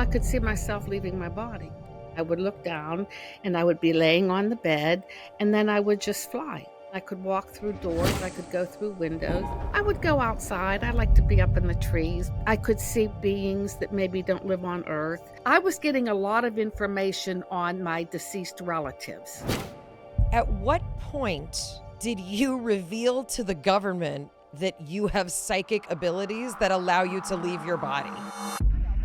I could see myself leaving my body. I would look down and I would be laying on the bed, and then I would just fly. I could walk through doors, I could go through windows. I would go outside. I like to be up in the trees. I could see beings that maybe don't live on Earth. I was getting a lot of information on my deceased relatives. At what point did you reveal to the government that you have psychic abilities that allow you to leave your body?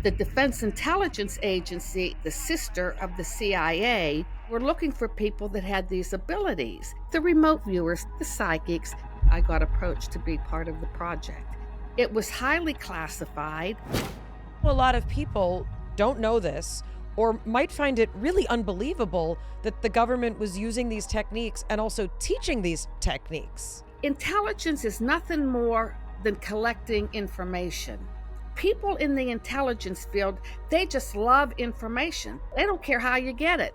The Defense Intelligence Agency, the sister of the CIA, were looking for people that had these abilities. The remote viewers, the psychics. I got approached to be part of the project. It was highly classified. A lot of people don't know this or might find it really unbelievable that the government was using these techniques and also teaching these techniques. Intelligence is nothing more than collecting information. People in the intelligence field, they just love information. They don't care how you get it.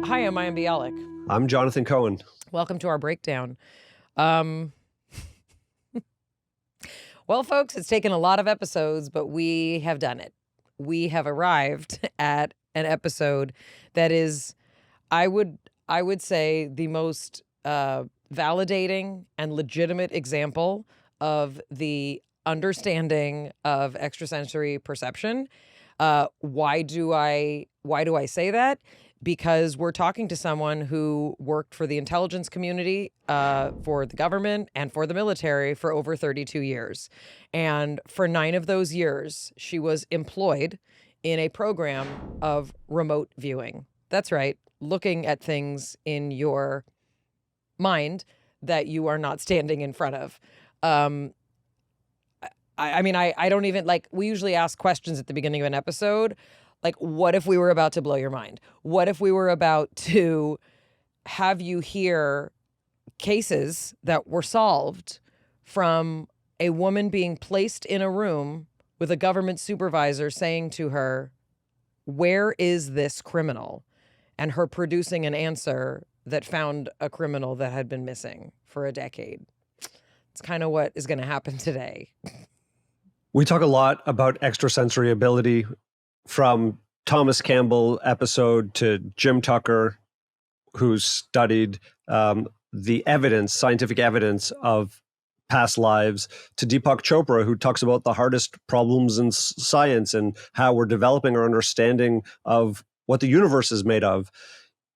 Hi, I'm Mayim Bialik. I'm Jonathan Cohen. Welcome to our breakdown. Well, folks, it's taken a lot of episodes, but we have done it. We have arrived at an episode that is, I would say, the most validating and legitimate example of the understanding of extrasensory perception. Why do I say that? Because we're talking to someone who worked for the intelligence community, for the government, and for the military for over 32 years. And for 9 of those years, she was employed in a program of remote viewing. That's right, looking at things in your mind that you are not standing in front of. I don't even, we usually ask questions at the beginning of an episode. Like, what if we were about to blow your mind? What if we were about to have you hear cases that were solved from a woman being placed in a room with a government supervisor saying to her, "Where is this criminal?" and her producing an answer that found a criminal that had been missing for a decade. It's kind of what is going to happen today. We talk a lot about extrasensory ability, from Thomas Campbell episode to Jim Tucker, who's studied the evidence, scientific evidence of past lives, to Deepak Chopra, who talks about the hardest problems in science and how we're developing our understanding of what the universe is made of.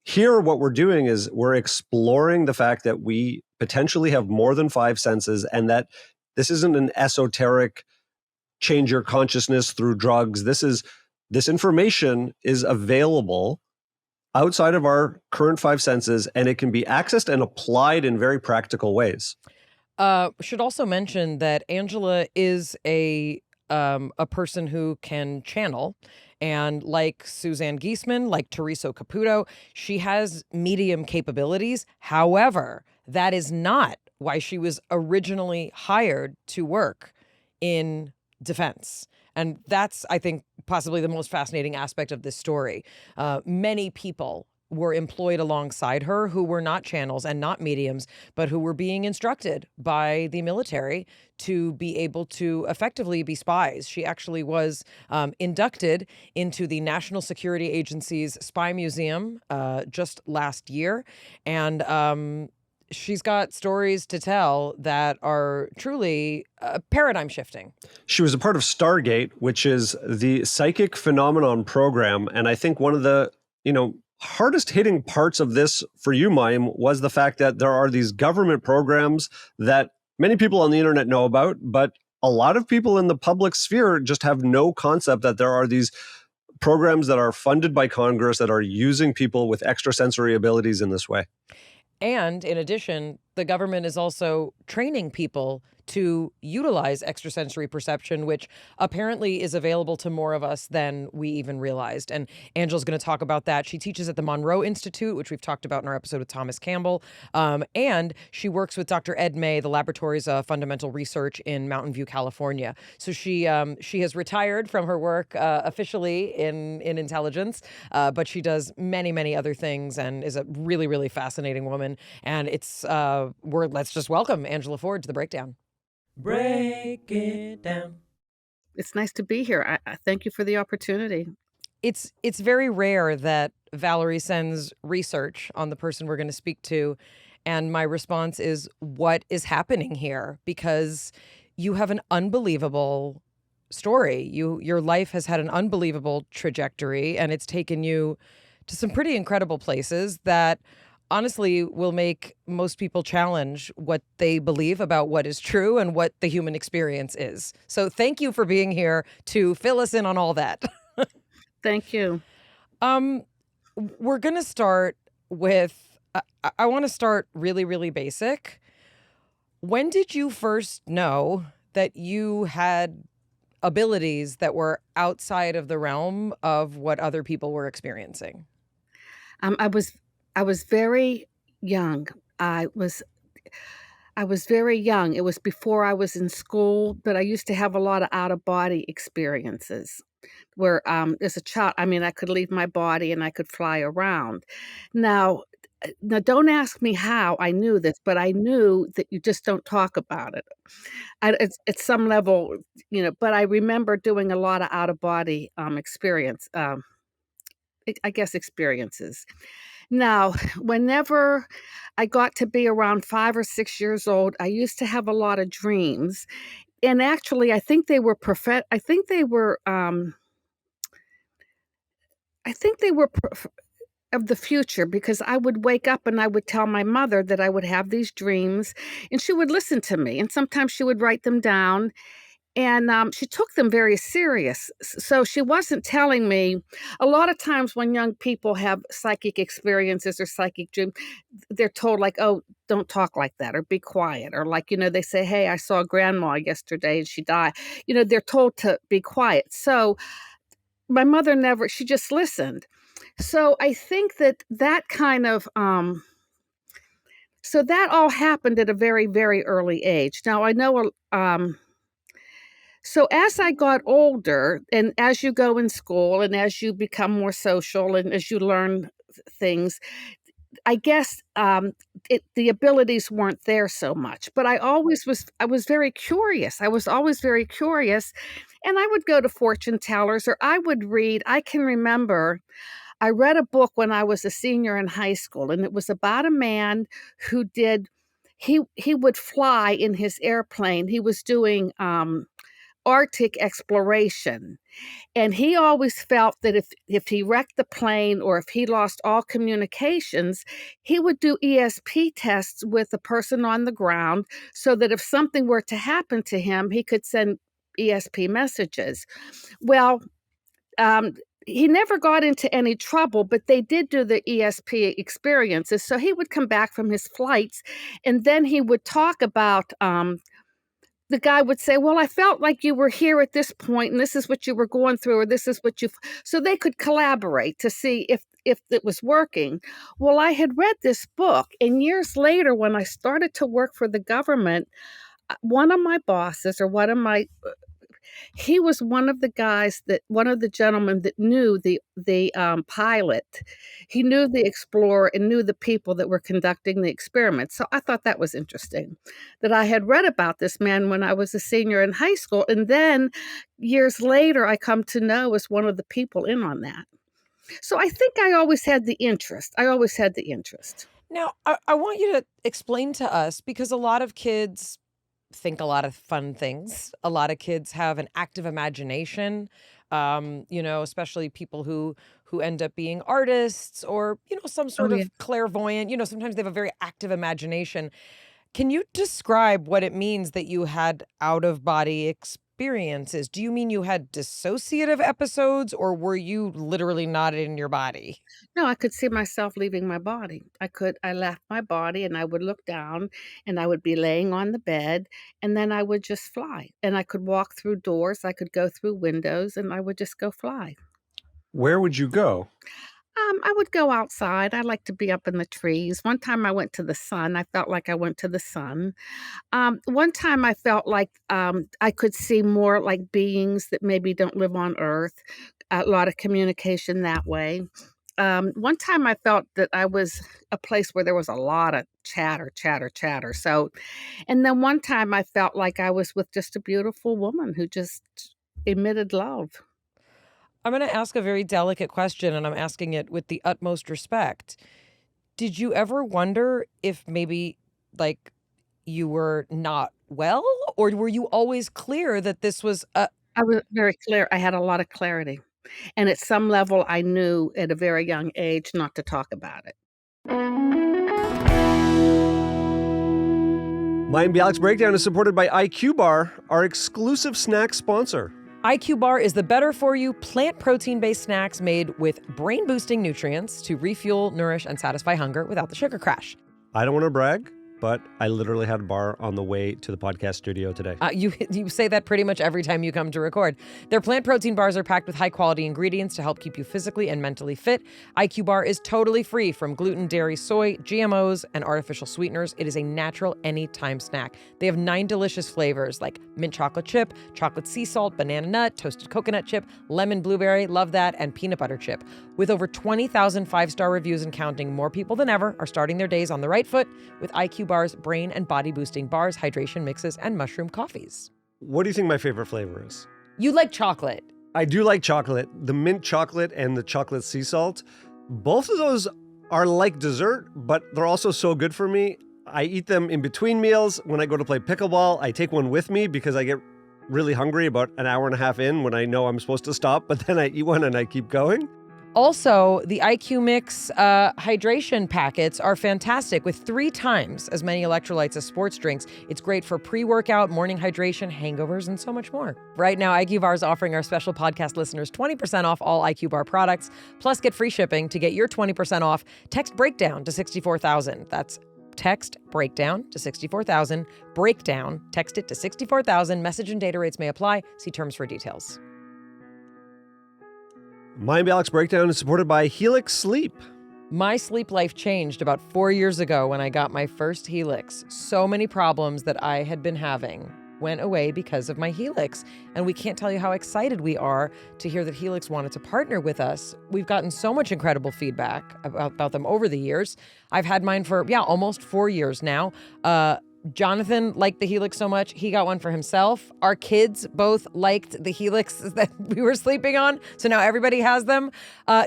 Here, what we're doing is we're exploring the fact that we potentially have more than 5 senses, and that this isn't an esoteric change your consciousness through drugs. This information is available outside of our current 5 senses, and it can be accessed and applied in very practical ways. Should also mention that Angela is a person who can channel. And like Suzanne Giesemann, like Teresa Caputo, she has medium capabilities. However, that is not why she was originally hired to work in defense. And that's, I think, possibly the most fascinating aspect of this story. Many people were employed alongside her who were not channels and not mediums, but who were being instructed by the military to be able to effectively be spies. She actually was inducted into the National Security Agency's Spy Museum just last year. And she's got stories to tell that are truly paradigm shifting. She was a part of Stargate, which is the psychic phenomenon program. And I think one of the, hardest hitting parts of this for you, Mayim, was the fact that there are these government programs that many people on the internet know about, but a lot of people in the public sphere just have no concept that there are these programs that are funded by Congress that are using people with extrasensory abilities in this way. And in addition, the government is also training people to utilize extrasensory perception, which apparently is available to more of us than we even realized. And Angela's going to talk about that. She teaches at the Monroe Institute, which we've talked about in our episode with Thomas Campbell. And she works with Dr. Ed May, the laboratory's fundamental research in Mountain View, California. So she has retired from her work officially in intelligence, but she does many, many other things and is a really, really fascinating woman. And let's just welcome Angela Ford to the breakdown. Break it down. It's nice to be here. I thank you for the opportunity. It's very rare that Valerie sends research on the person we're going to speak to, and my response is, what is happening here? Because you have an unbelievable story. Your life has had an unbelievable trajectory, and it's taken you to some pretty incredible places that honestly will make most people challenge what they believe about what is true and what the human experience is. So thank you for being here to fill us in on all that. Thank you. We're going to start with, I want to start really, really basic. When did you first know that you had abilities that were outside of the realm of what other people were experiencing? I was very young. I was very young. It was before I was in school, but I used to have a lot of out of body experiences where, as a child, I mean, I could leave my body and I could fly around. Now, now don't ask me how I knew this, but I knew that you just don't talk about it. It's at some level, but I remember doing a lot of out of body I guess experiences. Now, whenever I got to be around 5 or 6 years old, I used to have a lot of dreams, and actually, I think they were of the future because I would wake up and I would tell my mother that I would have these dreams, and she would listen to me, and sometimes she would write them down, and, she took them very serious. So she wasn't telling me a lot of times when young people have psychic experiences or psychic dream, they're told like, "Oh, don't talk like that," or "Be quiet," or like, they say, "Hey, I saw grandma yesterday and she died." They're told to be quiet. So my mother never she just listened. So I think that kind of, so that all happened at a very, very early age. Now I know, so as I got older and as you go in school and as you become more social and as you learn things, I guess, the abilities weren't there so much, but I was very curious. I was always very curious, and I would go to fortune tellers or I would read. I can remember I read a book when I was a senior in high school, and it was about a man who did he would fly in his airplane. He was doing, Arctic exploration, and he always felt that if he wrecked the plane or if he lost all communications, he would do ESP tests with the person on the ground so that if something were to happen to him, he could send ESP messages. Well, um, he never got into any trouble, but they did do the ESP experiences. So he would come back from his flights and then he would talk about, the guy would say, "Well, I felt like you were here at this point, and this is what you were going through, or this is what you," so they could collaborate to see if it was working. Well, I had read this book, and years later, when I started to work for the government, one of my bosses or one of my he was one of the gentlemen that knew the pilot. He knew the explorer and knew the people that were conducting the experiment, so I thought that was interesting, that I had read about this man when I was a senior in high school, and then years later, I come to know as one of the people in on that. So I think I always had the interest. I always had the interest. Now, I want you to explain to us because a lot of kids think a lot of fun things. A lot of kids have an active imagination. Especially people who end up being artists or some Oh, sort yeah. of clairvoyant. Sometimes they have a very active imagination. Can you describe what it means that you had out of body experiences? Do you mean you had dissociative episodes or were you literally not in your body? No, I could see myself leaving my body. I left my body and I would look down and I would be laying on the bed and then I would just fly. And I could walk through doors, I could go through windows and I would just go fly. Where would you go? I would go outside. I like to be up in the trees. One time I went to the sun. I felt like I went to the sun. One time I felt like I could see more like beings that maybe don't live on Earth. A lot of communication that way. One time I felt that I was a place where there was a lot of chatter, chatter, chatter. So, and then one time I felt like I was with just a beautiful woman who just emitted love. I'm going to ask a very delicate question, and I'm asking it with the utmost respect. Did you ever wonder if maybe, like, you were not well, or were you always clear that this was a I was very clear. I had a lot of clarity. And at some level, I knew at a very young age not to talk about it. Mayim Bialik's Breakdown is supported by IQ Bar, our exclusive snack sponsor. IQ Bar is the better for you plant protein-based snacks made with brain-boosting nutrients to refuel, nourish, and satisfy hunger without the sugar crash. I don't want to brag, but I literally had a bar on the way to the podcast studio today. You say that pretty much every time you come to record. Their plant protein bars are packed with high-quality ingredients to help keep you physically and mentally fit. IQ Bar is totally free from gluten, dairy, soy, GMOs, and artificial sweeteners. It is a natural anytime snack. They have 9 delicious flavors like mint chocolate chip, chocolate sea salt, banana nut, toasted coconut chip, lemon blueberry, love that, and peanut butter chip. With over 20,000 5-star reviews and counting, more people than ever are starting their days on the right foot with IQ Bar's brain and body boosting bars, hydration mixes, and mushroom coffees. What do you think my favorite flavor is? You like chocolate. I do like chocolate. The mint chocolate and the chocolate sea salt. Both of those are like dessert, but they're also so good for me. I eat them in between meals. When I go to play pickleball, I take one with me because I get really hungry about an hour and a half in when I know I'm supposed to stop, but then I eat one and I keep going. Also, the IQ Mix hydration packets are fantastic with 3 times as many electrolytes as sports drinks. It's great for pre-workout, morning hydration, hangovers, and so much more. Right now, IQ Bar is offering our special podcast listeners 20% off all IQ Bar products, plus get free shipping. To get your 20% off, text BREAKDOWN to 64,000. That's text BREAKDOWN to 64,000. Breakdown, text it to 64,000. Message and data rates may apply. See terms for details. Mayim Bialik's Breakdown is supported by Helix Sleep. My sleep life changed about 4 years ago when I got my first Helix. So many problems that I had been having went away because of my Helix. And we can't tell you how excited we are to hear that Helix wanted to partner with us. We've gotten so much incredible feedback about them over the years. I've had mine for, almost 4 years now. Jonathan liked the Helix so much, he got one for himself. Our kids both liked the Helix that we were sleeping on, so now everybody has them.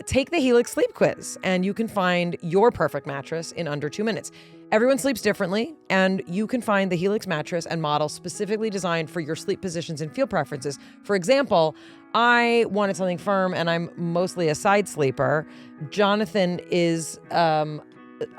Take the Helix sleep quiz, and you can find your perfect mattress in under 2 minutes. Everyone sleeps differently, and you can find the Helix mattress and model specifically designed for your sleep positions and feel preferences. For example, I wanted something firm, and I'm mostly a side sleeper. Jonathan is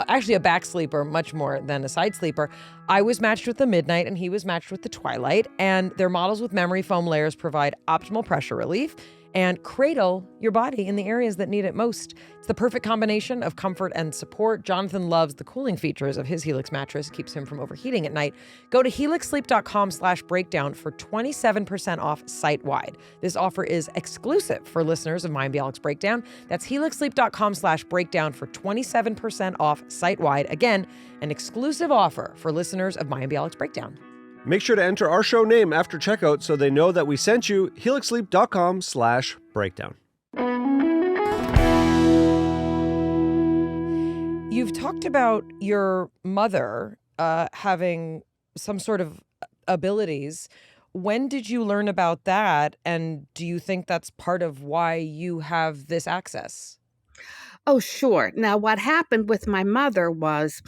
actually a back sleeper much more than a side sleeper. I was matched with the Midnight and he was matched with the Twilight, and their models with memory foam layers provide optimal pressure relief and cradle your body in the areas that need it most. It's the perfect combination of comfort and support. Jonathan loves the cooling features of his Helix mattress, keeps him from overheating at night. Go to helixsleep.com/breakdown for 27% off site-wide. This offer is exclusive for listeners of Mayim Bialik's Breakdown. That's helixsleep.com/breakdown for 27% off site-wide. Again, an exclusive offer for listeners of Mayim Bialik's Breakdown. Make sure to enter our show name after checkout so they know that we sent you. helixsleep.com/breakdown. You've talked about your mother having some sort of abilities. When did you learn about that? And do you think that's part of why you have this access? Oh, sure. Now, what happened with my mother was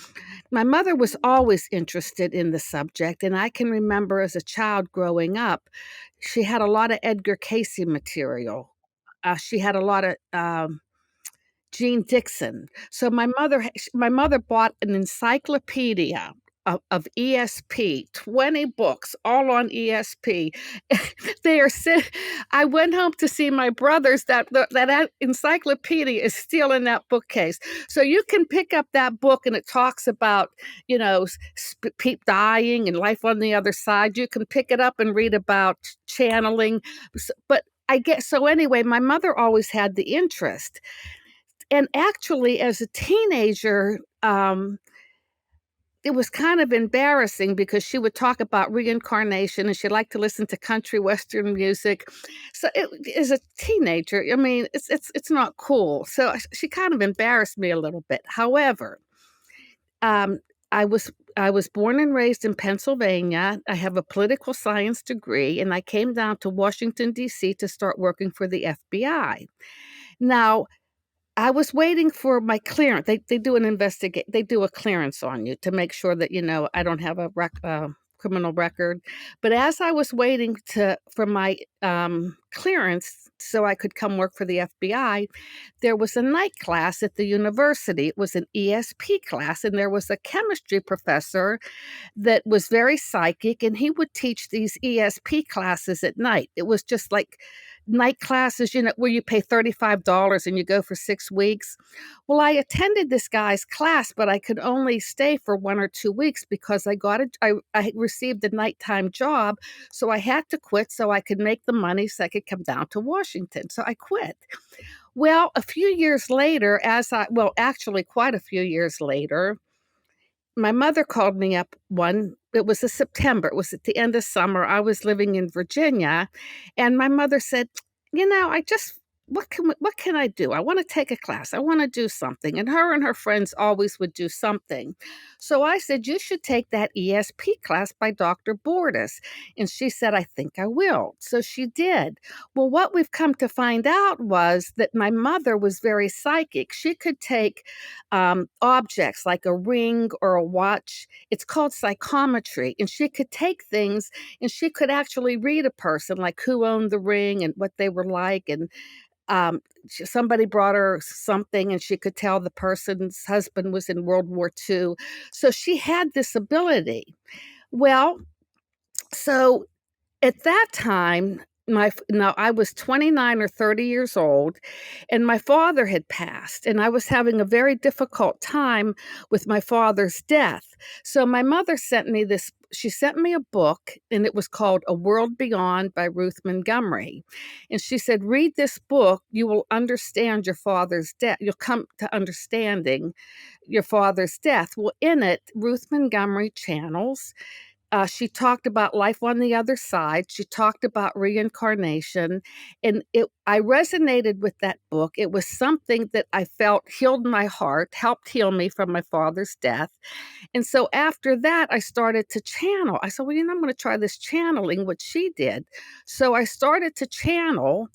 always interested in the subject. And I can remember as a child growing up, she had a lot of Edgar Cayce material. She had a lot of Jean Dixon. So my mother bought an encyclopedia of ESP, 20 books, all on ESP. I went home to see my brothers. That encyclopedia is still in that bookcase. So you can pick up that book and it talks about, dying and life on the other side. You can pick it up and read about channeling. But anyway, my mother always had the interest. And actually, as a teenager, it was kind of embarrassing because she would talk about reincarnation and she liked to listen to country western music. So as a teenager, I mean, it's not cool. So she kind of embarrassed me a little bit. However, um, I was born and raised in Pennsylvania. I have a political science degree, and I came down to Washington D.C. to start working for the FBI. Now, I was waiting for my clearance. They do an investigate. They do a clearance on you to make sure that I don't have a criminal record. But as I was waiting for my clearance so I could come work for the FBI, there was a night class at the university. It was an ESP class, and there was a chemistry professor that was very psychic, and he would teach these ESP classes at night. It was just like night classes, where you pay $35 and you go for 6 weeks. Well, I attended this guy's class, but I could only stay for 1 or 2 weeks because I received a nighttime job, so I had to quit so I could make the money so I could come down to Washington. So I quit. Well, a few years later, actually quite a few years later, my mother called me up it was a September, it was at the end of summer, I was living in Virginia, and my mother said, I just what can I do? I wanna take a class, I wanna do something," and her friends always would do something. So I said, "You should take that ESP class by Dr. Bordas," and she said, "I think I will." So she did. Well, what we've come to find out was that my mother was very psychic. She could take objects like a ring or a watch. It's called psychometry. And she could take things and she could actually read a person, like who owned the ring and what they were like. And somebody brought her something and she could tell the person's husband was in World War II. So she had this ability. Well, so at that time, now I was 29 or 30 years old, and my father had passed, and I was having a very difficult time with my father's death. So my mother she sent me a book, and it was called A World Beyond by Ruth Montgomery. And she said, read this book, you will understand your father's death. You'll come to understanding your father's death. Well, in it, Ruth Montgomery channels. She talked about life on the other side. She talked about reincarnation, and I resonated with that book. It was something that I felt healed my heart, helped heal me from my father's death. And so after that, I started to channel. I said, well, I'm going to try this channeling, what she did. So I started to channel.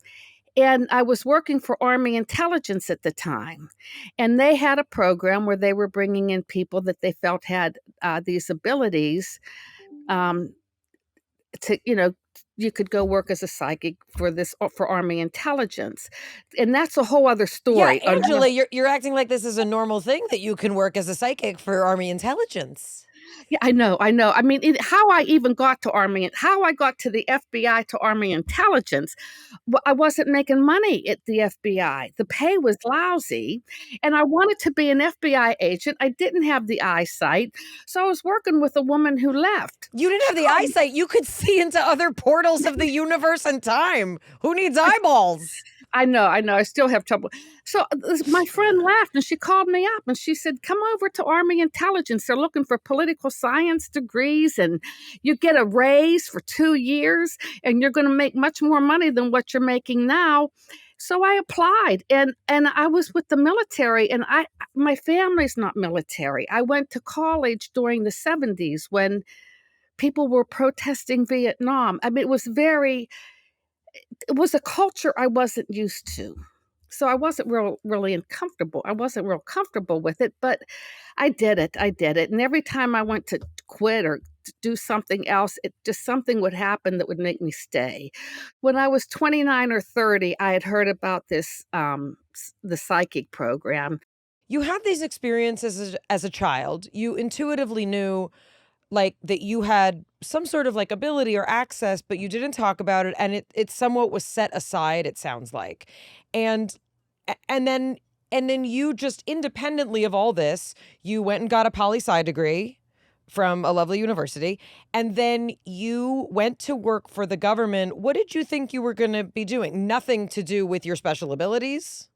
And I was working for Army Intelligence at the time. And they had a program where they were bringing in people that they felt had these abilities to you could go work as a psychic for Army Intelligence, and that's a whole other story. Yeah, Angela, you're acting like this is a normal thing that you can work as a psychic for Army Intelligence. Yeah, I know. I mean, how I even got to how I got to the FBI to Army Intelligence, I wasn't making money at the FBI. The pay was lousy, and I wanted to be an FBI agent. I didn't have the eyesight, so I was working with a woman who left. You didn't have the eyesight. You could see into other portals of the universe and time. Who needs eyeballs? I know. I still have trouble. So my friend laughed and she called me up and she said, come over to Army Intelligence. They're looking for political science degrees and you get a raise for 2 years and you're going to make much more money than what you're making now. So I applied and I was with the military, and my family's not military. I went to college during the 70s when people were protesting Vietnam. I mean, it was a culture I wasn't used to. So I wasn't really comfortable. I wasn't real comfortable with it, but I did it. And every time I went to quit or do something else, something would happen that would make me stay. When I was 29 or 30, I had heard about this, the psychic program. You had these experiences as a child. You intuitively knew like that you had some sort of like ability or access, but you didn't talk about it, and it somewhat was set aside, it sounds like. And then you just independently of all this, you went and got a poli-sci degree from a lovely university, and then you went to work for the government. What did you think you were going to be doing? Nothing to do with your special abilities?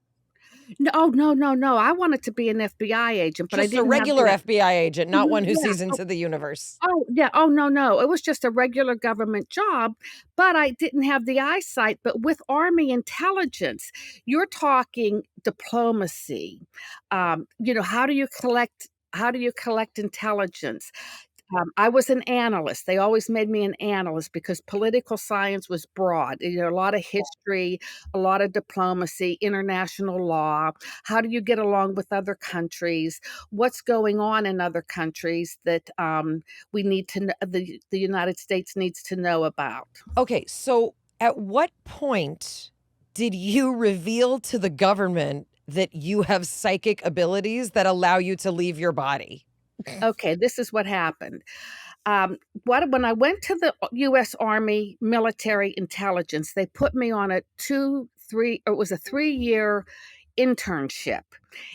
No, no, no, no. I wanted to be an FBI agent, but I Just a didn't have regular the. FBI agent, not Mhm, one who yeah. sees into the universe. Oh, yeah. Oh, no, no. It was just a regular government job, but I didn't have the eyesight. But with Army intelligence, you're talking diplomacy. How do you collect intelligence? I was an analyst. They always made me an analyst because political science was broad. A lot of history, a lot of diplomacy, international law. How do you get along with other countries? What's going on in other countries that we need to the United States needs to know about? Okay, so at what point did you reveal to the government that you have psychic abilities that allow you to leave your body? Okay, this is what happened. Um, when I went to the U.S. Army Military Intelligence, they put me on a 3-year internship.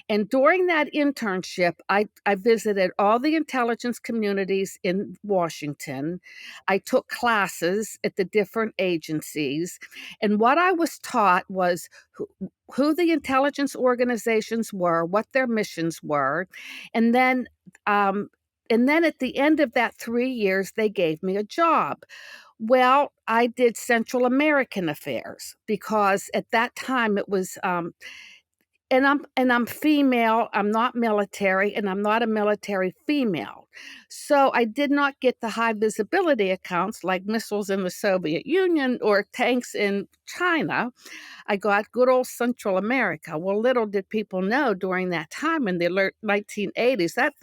And during that internship, I visited all the intelligence communities in Washington. I took classes at the different agencies. And what I was taught was who the intelligence organizations were, what their missions were. And then, um, and then at the end of that 3 years, they gave me a job. Well, I did Central American affairs because at that time it was and I'm female, I'm not military, and I'm not a military female. So I did not get the high visibility accounts like missiles in the Soviet Union or tanks in China. I got good old Central America. Well, little did people know during that time in the 1980s that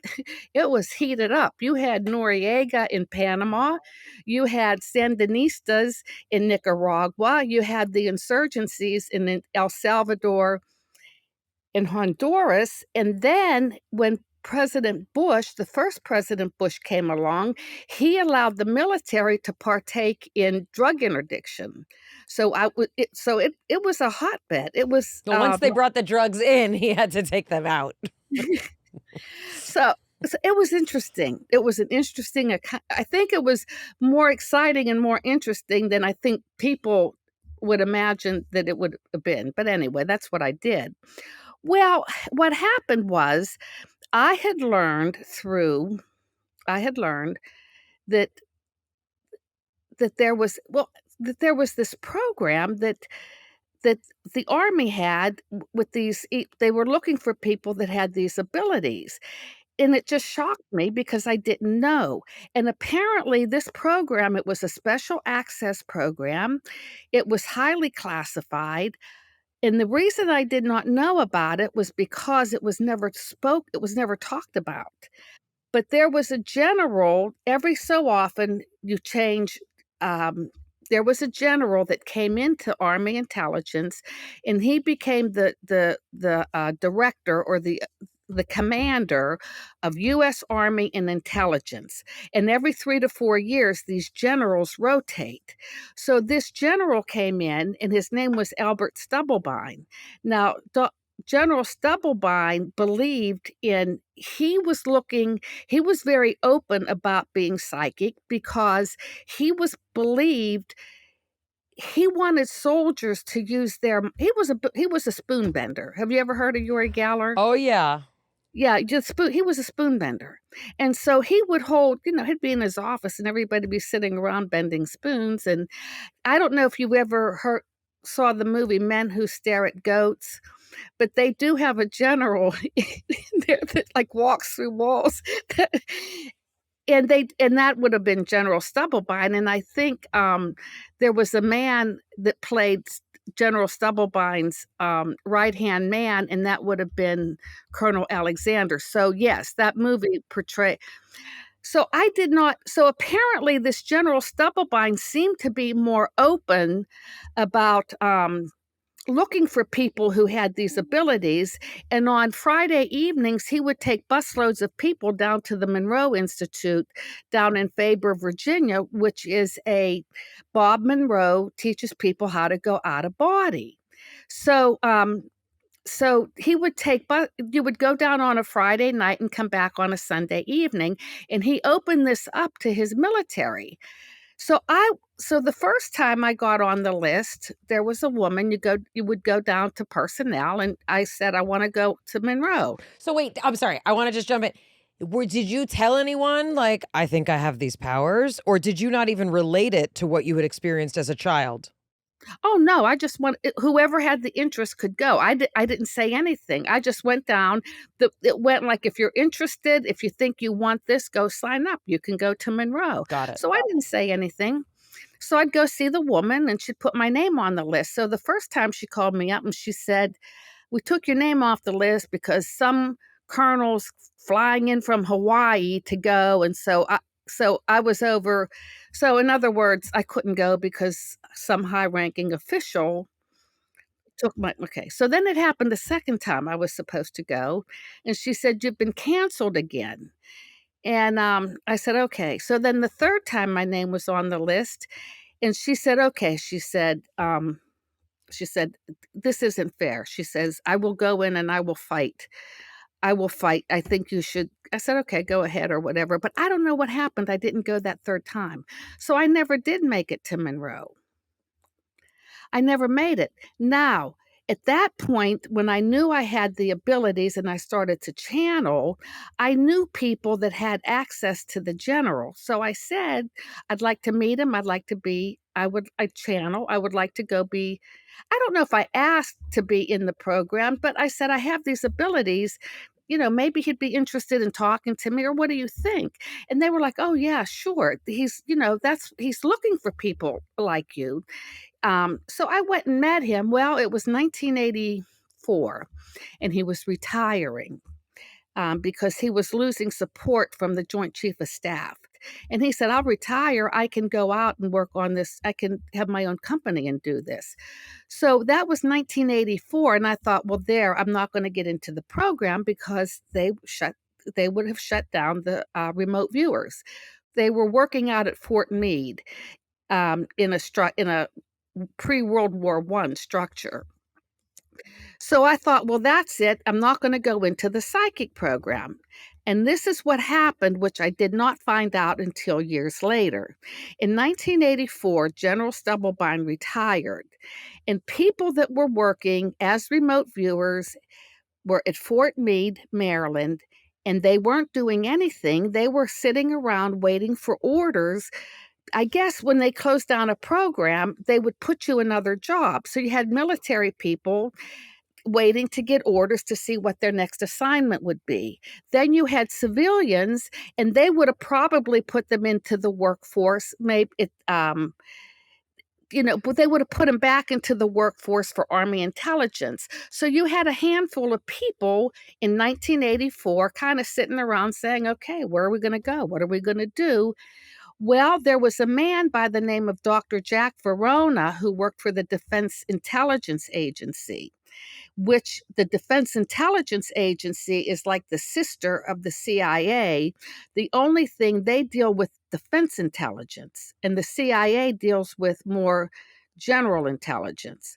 it was heated up. You had Noriega in Panama, you had Sandinistas in Nicaragua, you had the insurgencies in El Salvador in Honduras. And then when the first President Bush came along, he allowed the military to partake in drug interdiction. So it was a hotbed. It was So once they brought the drugs in, he had to take them out. so so it was interesting. It was an interesting. I think it was more exciting and more interesting than I think people would imagine that it would have been. But anyway, that's what I did. Well, what happened was I had learned through I had learned that that there was well, that there was this program that the Army had with they were looking for people that had these abilities, and it just shocked me because I didn't know, and apparently this program, it was a special access program, it was highly classified, and the reason I did not know about it was because it was never talked about. But there was a general, every so often you change, um, there was a general that came into Army intelligence, and he became the director or the commander of U.S. Army and intelligence. And every 3 to 4 years, these generals rotate. So this general came in, and his name was Albert Stubblebine. Now, General Stubblebine believed in he was very open about being psychic because he he wanted soldiers to use he was a spoon bender. Have you ever heard of Yuri Geller? Oh, yeah. Yeah, he was a spoon bender. And so he would hold, he'd be in his office and everybody be sitting around bending spoons. And I don't know if you ever saw the movie Men Who Stare at Goats, but they do have a general in there that like walks through walls. And that would have been General Stubblebine. And I think there was a man that played General Stubblebine's right hand man, and that would have been Colonel Alexander. So yes, that movie portrayed. So I did not. So apparently, this General Stubblebine seemed to be more open about looking for people who had these abilities. And on Friday evenings, he would take busloads of people down to the Monroe Institute down in Faber, Virginia, which is Bob Monroe teaches people how to go out of body. So, he would you would go down on a Friday night and come back on a Sunday evening, and he opened this up to his military. So the first time I got on the list, there was a woman. You would go down to personnel, and I said I want to go to Monroe. So wait, I'm sorry. I want to just jump in. Did you tell anyone, like, I think I have these powers? Or did you not even relate it to what you had experienced as a child? Oh no, I just want whoever had the interest could go. I didn't say anything. I just went down. It went like, if you're interested, if you think you want this, go sign up. You can go to Monroe. Got it. So I didn't say anything. So I'd go see the woman, and she'd put my name on the list. So the first time she called me up and she said, "We took your name off the list because some colonel's flying in from Hawaii to go." And so I was over. So in other words, I couldn't go because some high-ranking official took my okay. So then it happened the second time I was supposed to go, and she said, "You've been canceled again." And I said, "Okay." So then the third time my name was on the list, and she said, "Okay." She said, "This isn't fair." She says, "I will go in and I will fight. I will fight. I think you should." I said, "Okay, go ahead," or whatever. But I don't know what happened. I didn't go that third time. So I never did make it to Monroe. I never made it. Now, at that point, when I knew I had the abilities and I started to channel, I knew people that had access to the general. So I said, I'd like to meet him. I channel. I would like to go be, I don't know if I asked to be in the program, but I said, I have these abilities. Maybe he'd be interested in talking to me, or what do you think? And they were like, "Oh yeah, sure. He's looking for people like you." So I went and met him. Well, it was 1984, and he was retiring because he was losing support from the Joint Chief of Staff. And he said, "I'll retire. I can go out and work on this. I can have my own company and do this." So that was 1984. And I thought, well, I'm not going to get into the program because they would have shut down the remote viewers. They were working out at Fort Meade in a pre-World War I structure. So I thought, well, that's it. I'm not going to go into the psychic program. And this is what happened, which I did not find out until years later. In 1984, General Stubblebine retired, and people that were working as remote viewers were at Fort Meade, Maryland, and they weren't doing anything. They were sitting around waiting for orders. I guess when they closed down a program, they would put you another job. So you had military people waiting to get orders to see what their next assignment would be. Then you had civilians, and they would have probably put them into the workforce. But they would have put them back into the workforce for Army intelligence. So you had a handful of people in 1984 kind of sitting around saying, "Okay, where are we going to go? What are we going to do?" Well, there was a man by the name of Dr. Jack Verona who worked for the Defense Intelligence Agency, which the Defense Intelligence Agency is like the sister of the CIA. The only thing, they deal with defense intelligence, and the CIA deals with more general intelligence.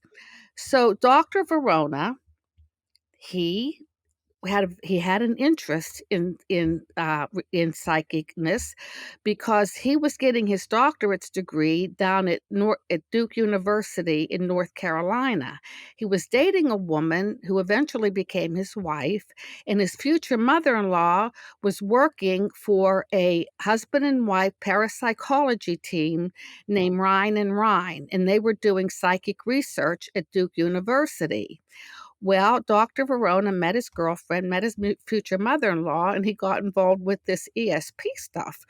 So Dr. Verona, he he had an interest in psychicness because he was getting his doctorate's degree down at Duke University in North Carolina. He was dating a woman who eventually became his wife, and his future mother-in-law was working for a husband and wife parapsychology team named Rhine and Rhine, and they were doing psychic research at Duke University. Well, Dr. Verona met his girlfriend, met his future mother-in-law, and he got involved with this ESP stuff.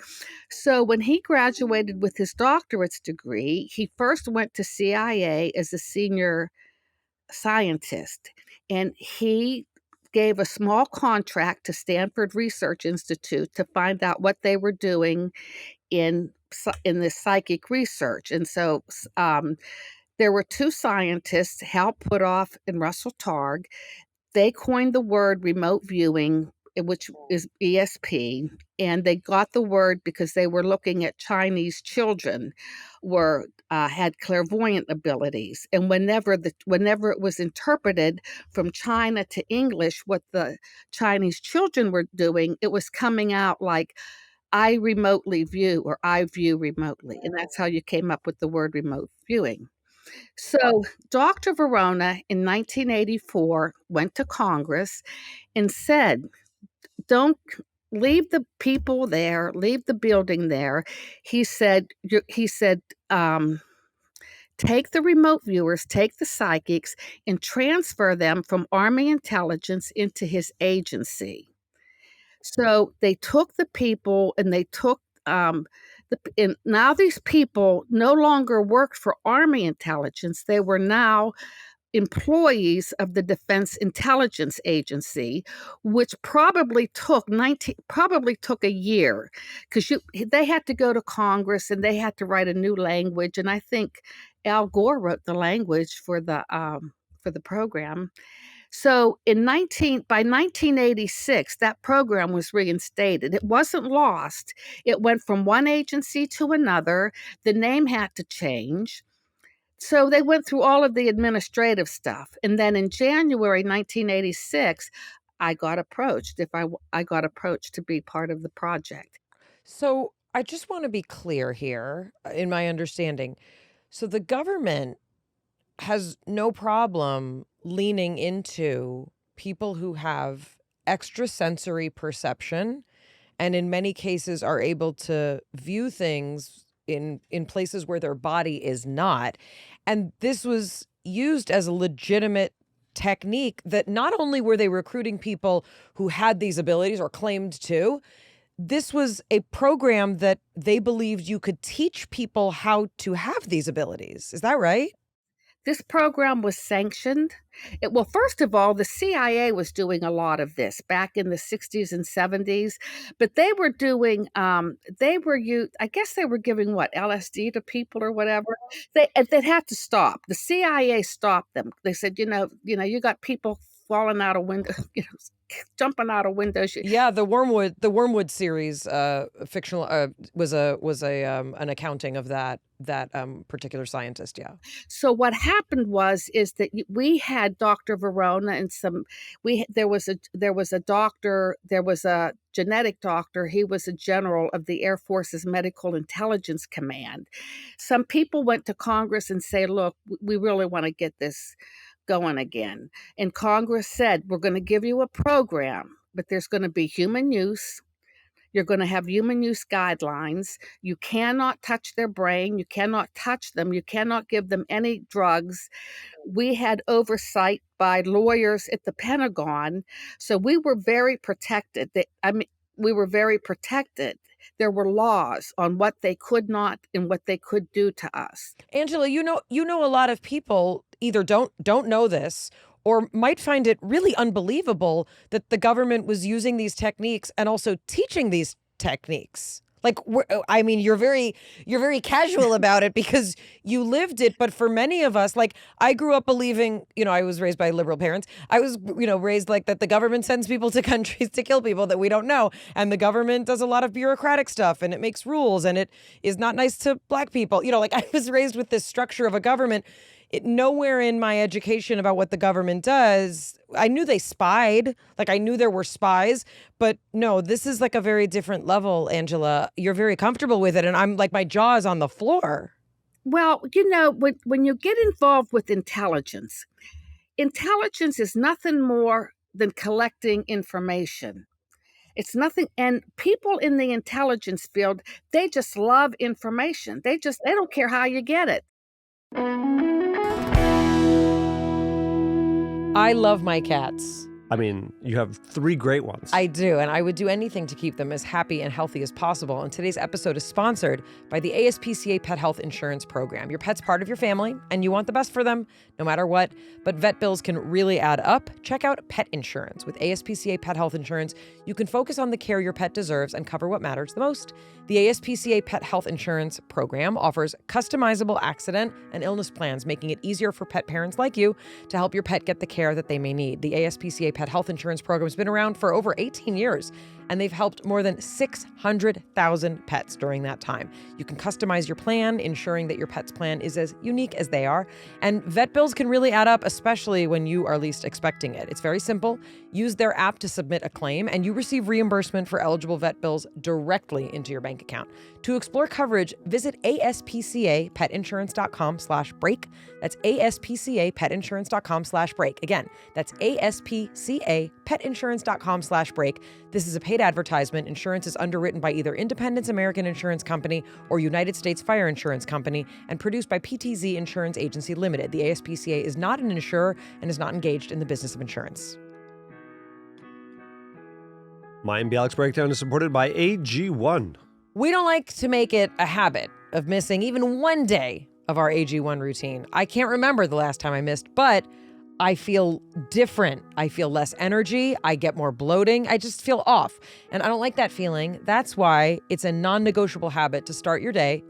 So when he graduated with his doctorate's degree, he first went to CIA as a senior scientist, and he gave a small contract to Stanford Research Institute to find out what they were doing in this psychic research. And so there were two scientists, Hal Puthoff and Russell Targ. They coined the word remote viewing, which is ESP, and they got the word because they were looking at Chinese children had clairvoyant abilities, and whenever it was interpreted from China to English, what the Chinese children were doing, it was coming out like I remotely view, or I view remotely, and that's how you came up with the word remote viewing. So Dr. Verona in 1984 went to Congress and said, don't leave the people there, leave the building there. He said, take the remote viewers, take the psychics, and transfer them from Army intelligence into his agency. So they took the people and they took and now these people no longer worked for Army intelligence. They were now employees of the Defense Intelligence Agency, which probably took a year, because they had to go to Congress and they had to write a new language. And I think Al Gore wrote the language for the program. So by 1986, that program was reinstated. It wasn't lost. It went from one agency to another. The name had to change. So they went through all of the administrative stuff. And then in January 1986, I got approached I got approached to be part of the project. So I just want to be clear here in my understanding. So the government has no problem leaning into people who have extrasensory perception and in many cases are able to view things in places where their body is not. And this was used as a legitimate technique that not only were they recruiting people who had these abilities or claimed to, this was a program that they believed you could teach people how to have these abilities. Is that right? This program was sanctioned. Well, first of all, the CIA was doing a lot of this back in the 60s and 70s, but they were doing, I guess they were giving LSD to people or whatever. They had to stop. The CIA stopped them. They said, you got people falling out of windows, jumping out of windows. Yeah, the Wormwood series, fictional, was an accounting of that particular scientist. Yeah. So what happened is that we had Dr. Verona and there was a doctor, there was a genetic doctor. He was a general of the Air Force's Medical Intelligence Command. Some people went to Congress and say, look, we really want to get this going again. And Congress said, we're going to give you a program, but there's going to be human use. You're going to have human use guidelines. You cannot touch their brain. You cannot touch them. You cannot give them any drugs. We had oversight by lawyers at the Pentagon. So we were very protected. We were very protected. There were laws on what they could not and what they could do to us. Angela, you know a lot of people either don't know this or might find it really unbelievable that the government was using these techniques and also teaching these techniques. Like, I mean, you're very casual about it because you lived it. But for many of us, like I grew up believing, I was raised by liberal parents. I was, raised like that the government sends people to countries to kill people that we don't know. And the government does a lot of bureaucratic stuff and it makes rules and it is not nice to black people. Like I was raised with this structure of a government. Nowhere in my education about what the government does, I knew they spied, like I knew there were spies, but no, this is like a very different level, Angela. You're very comfortable with it, and I'm like, my jaw is on the floor. Well, when you get involved with intelligence is nothing more than collecting information. It's nothing, and people in the intelligence field, they just love information. They don't care how you get it. I love my cats. I mean, you have 3 great ones. I do, and I would do anything to keep them as happy and healthy as possible. And today's episode is sponsored by the ASPCA Pet Health Insurance Program. Your pet's part of your family, and you want the best for them, no matter what. But vet bills can really add up. Check out pet insurance. With ASPCA Pet Health Insurance, you can focus on the care your pet deserves and cover what matters the most. The ASPCA Pet Health Insurance Program offers customizable accident and illness plans, making it easier for pet parents like you to help your pet get the care that they may need. The ASPCA pet health insurance program has been around for over 18 years, and they've helped more than 600,000 pets during that time. You can customize your plan, ensuring that your pet's plan is as unique as they are. And vet bills can really add up, especially when you are least expecting it. It's very simple. Use their app to submit a claim, and you receive reimbursement for eligible vet bills directly into your bank account. To explore coverage, visit aspcapetinsurance.com/break. That's aspcapetinsurance.com/break. Again, that's aspcapetinsurance.com/break. This is a paid advertisement. Insurance is underwritten by either Independence American Insurance Company or United States Fire Insurance Company and produced by PTZ Insurance Agency Limited. The ASPCA is not an insurer and is not engaged in the business of insurance. Mayim Bialik's breakdown is supported by AG1. We don't like to make it a habit of missing even one day of our AG1 routine. I can't remember the last time I missed, but I feel different. I feel less energy. I get more bloating. I just feel off. And I don't like that feeling. That's why it's a non-negotiable habit to start your day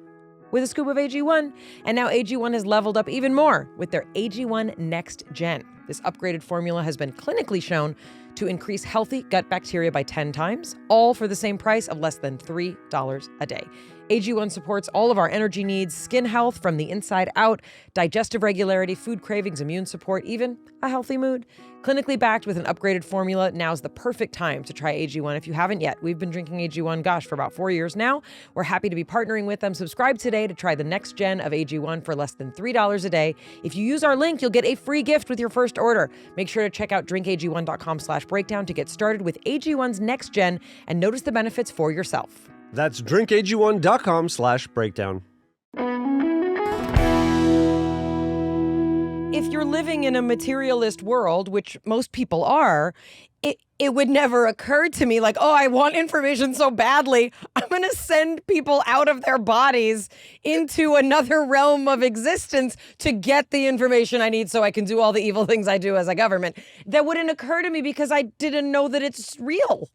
with a scoop of AG1. And now AG1 has leveled up even more with their AG1 Next Gen. This upgraded formula has been clinically shown to increase healthy gut bacteria by 10 times, all for the same price of less than $3 a day. AG1 supports all of our energy needs, skin health from the inside out, digestive regularity, food cravings, immune support, even a healthy mood. Clinically backed with an upgraded formula, now's the perfect time to try AG1 if you haven't yet. We've been drinking AG1, for about 4 years now. We're happy to be partnering with them. Subscribe today to try the next gen of AG1 for less than $3 a day. If you use our link, you'll get a free gift with your first order. Make sure to check out drinkag1.com/breakdown to get started with AG1's Next Gen and notice the benefits for yourself. That's drinkag1.com/breakdown. If you're living in a materialist world, which most people are, it would never occur to me like, oh, I want information so badly, I'm going to send people out of their bodies into another realm of existence to get the information I need so I can do all the evil things I do as a government. That wouldn't occur to me because I didn't know that it's real.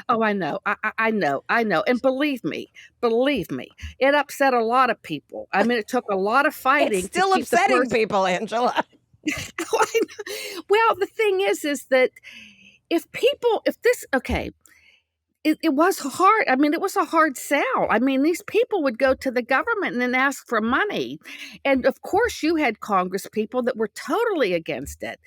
Oh, I know. I know. And believe me, it upset a lot of people. I mean, it took a lot of fighting. It's still upsetting people, Angela. Well, the thing is that it was hard. I mean, it was a hard sell. I mean, these people would go to the government and then ask for money. And of course, you had Congress people that were totally against it.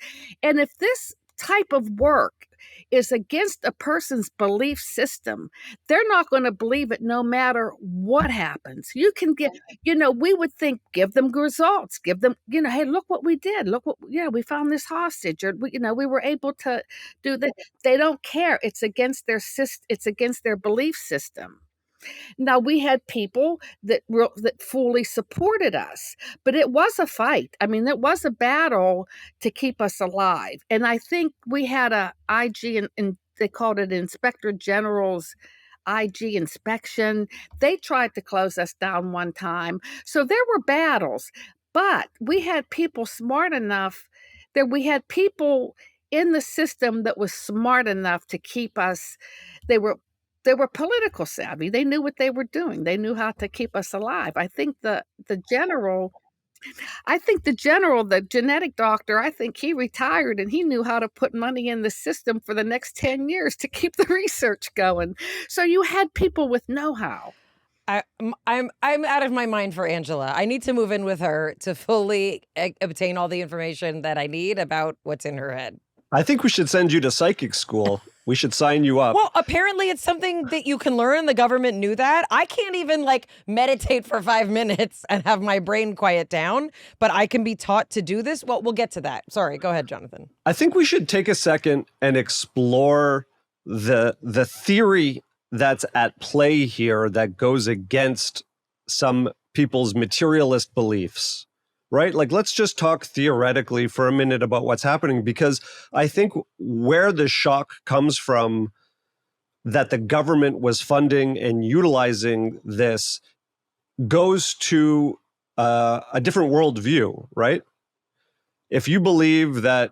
And if this type of work is against a person's belief system, they're not going to believe it no matter what happens. You can get, we would think, give them results, give them, hey, look what we did. Look what, we found this hostage, or, we were able to do that. They don't care. It's against their it's against their belief system. Now, we had people that fully supported us, but it was a fight. I mean, it was a battle to keep us alive. And I think we had a IG, and they called it Inspector General's IG inspection. They tried to close us down one time. So there were battles, but we had people smart enough that we had people in the system that was smart enough to keep us. They were political savvy. They knew what they were doing. They knew how to keep us alive. I think the general, the genetic doctor, I think he retired and he knew how to put money in the system for the next 10 years to keep the research going. So you had people with know-how. I'm out of my mind for Angela. I need to move in with her to fully obtain all the information that I need about what's in her head. I think we should send you to psychic school. We should sign you up. Well, apparently it's something that you can learn. The government knew that. I can't even meditate for 5 minutes and have my brain quiet down, but I can be taught to do this. Well, we'll get to that. Sorry, go ahead, Jonathan. I think we should take a second and explore the theory that's at play here that goes against some people's materialist beliefs. Right? Let's just talk theoretically for a minute about what's happening, because I think where the shock comes from that the government was funding and utilizing this goes to a different worldview, right? If you believe that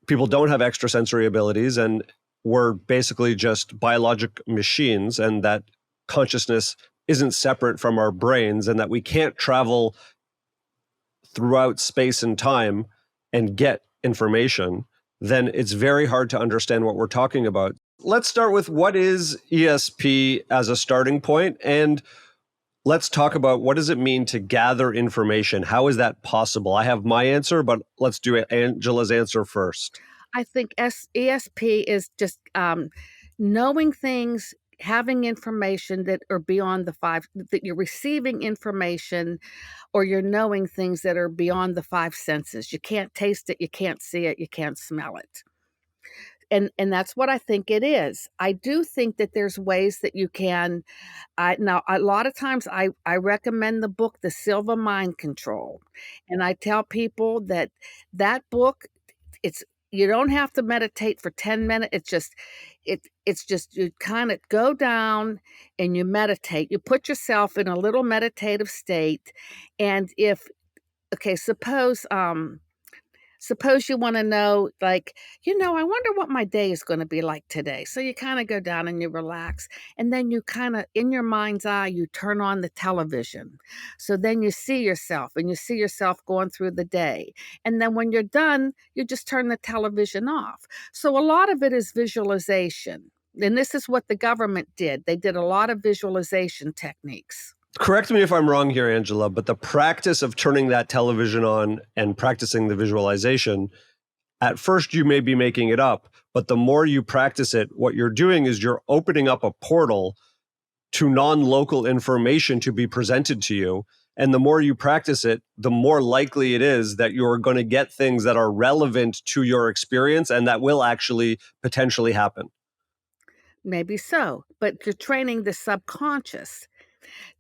people don't have extrasensory abilities and we're basically just biologic machines and that consciousness isn't separate from our brains and that we can't travel throughout space and time and get information, then it's very hard to understand what we're talking about. Let's start with what is ESP as a starting point, and let's talk about what does it mean to gather information? How is that possible? I have my answer, but let's do Angela's answer first. I think ESP is just knowing things, having information that are beyond the five, that you're receiving information or you're knowing things that are beyond the five senses. You can't taste it, you can't see it, you can't smell it. And that's what I think it is. I do think that there's ways that you can. Now a lot of times I recommend the book The Silva Mind Control, and I tell people that that book, it's you don't have to meditate for 10 minutes. It's just you kind of go down and you meditate. You put yourself in a little meditative state, and if okay, suppose you want to know, like, I wonder what my day is going to be like today. So you kind of go down and you relax. And then you kind of, in your mind's eye, you turn on the television. So then you see yourself and you see yourself going through the day. And then when you're done, you just turn the television off. So a lot of it is visualization. And this is what the government did. They did a lot of visualization techniques. Correct me if I'm wrong here, Angela, but the practice of turning that television on and practicing the visualization, at first you may be making it up, but the more you practice it, what you're doing is you're opening up a portal to non-local information to be presented to you. And the more you practice it, the more likely it is that you're going to get things that are relevant to your experience and that will actually potentially happen. Maybe so, but you're training the subconscious.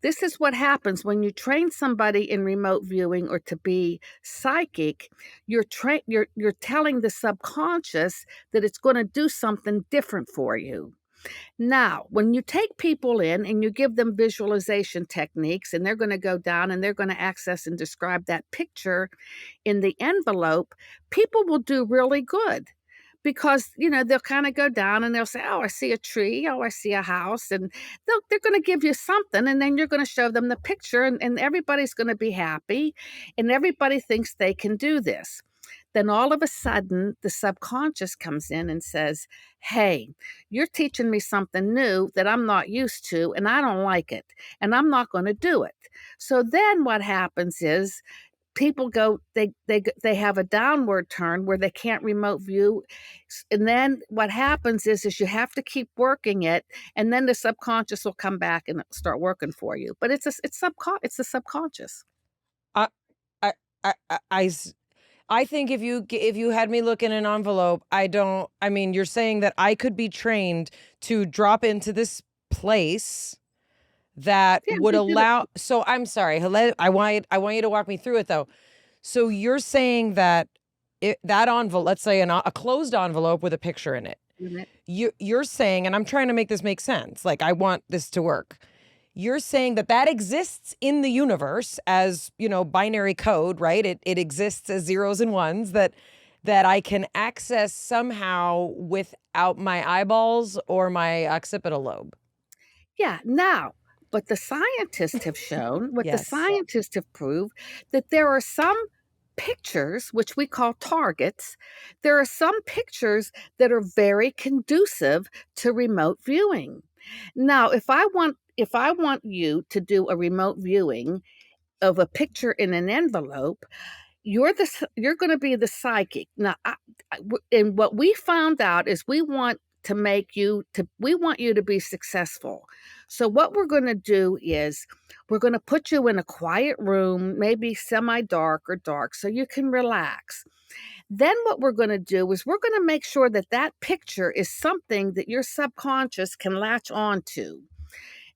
This is what happens when you train somebody in remote viewing or to be psychic. You're telling the subconscious that it's going to do something different for you. Now, when you take people in and you give them visualization techniques, and they're going to go down and they're going to access and describe that picture in the envelope, people will do really good. Because, they'll kind of go down and they'll say, oh, I see a tree. Oh, I see a house. And they're going to give you something. And then you're going to show them the picture, and everybody's going to be happy. And everybody thinks they can do this. Then all of a sudden, the subconscious comes in and says, hey, you're teaching me something new that I'm not used to, and I don't like it. And I'm not going to do it. So then what happens is, people go, they have a downward turn where they can't remote view. And then what happens is you have to keep working it, and then the subconscious will come back and start working for you. But it's the subconscious. I, I, I, I, I think if you had me look in an envelope, you're saying that I could be trained to drop into this place that would allow. So I'm sorry, I want you to walk me through it though. So you're saying that that envelope, let's say a closed envelope with a picture in it. You're saying, and I'm trying to make this make sense. Like, I want this to work. You're saying that exists in the universe as, binary code, right? It exists as zeros and ones that I can access somehow without my eyeballs or my occipital lobe. Yeah. Now, but the scientists have shown, the Yes. scientists have proved that there are some pictures, which we call targets. There are some pictures that are very conducive to remote viewing. Now, if I want you to do a remote viewing of a picture in an envelope, you're going to be the psychic. Now, and what we found out is we want you to be successful. So what we're going to do is we're going to put you in a quiet room, maybe semi-dark or dark, so you can relax. Then what we're going to do is we're going to make sure that picture is something that your subconscious can latch on to.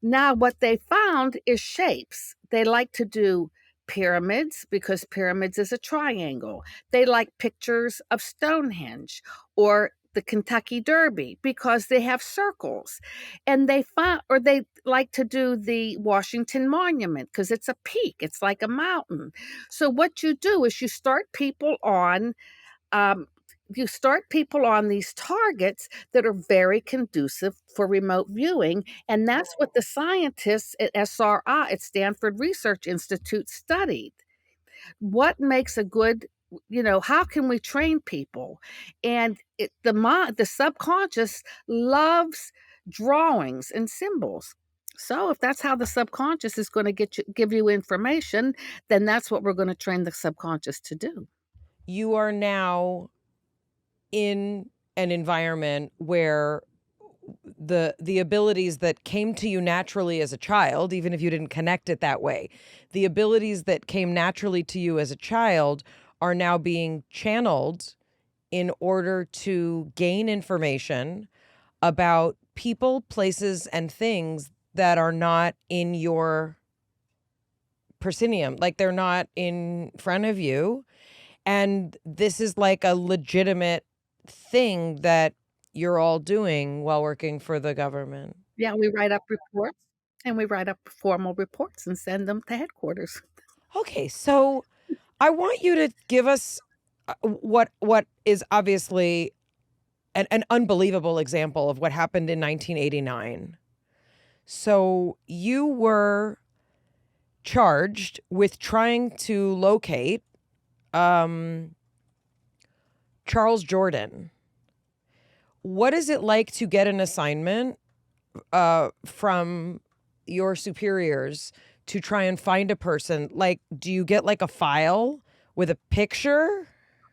Now, what they found is shapes. They like to do pyramids because pyramids is a triangle. They like pictures of Stonehenge or the Kentucky Derby because they have circles. And they like to do the Washington Monument because it's a peak. It's like a mountain. So what you do is you start people on these targets that are very conducive for remote viewing. And that's what the scientists at SRI, at Stanford Research Institute, studied. What makes a good how can we train people? And the subconscious loves drawings and symbols. So if that's how the subconscious is going to give you information, then that's what we're going to train the subconscious to do. You are now in an environment where the abilities that came to you naturally as a child, even if you didn't connect it that way, the abilities that came naturally to you as a child are now being channeled in order to gain information about people, places, and things that are not in your proscenium, like they're not in front of you. And this is like a legitimate thing that you're all doing while working for the government. Yeah, we write up reports, and we write up formal reports and send them to headquarters. Okay, so I want you to give us what is obviously an unbelievable example of what happened in 1989. So you were charged with trying to locate Charles Jordan. What is it like to get an assignment from your superiors to try and find a person? Like, do you get like a file with a picture?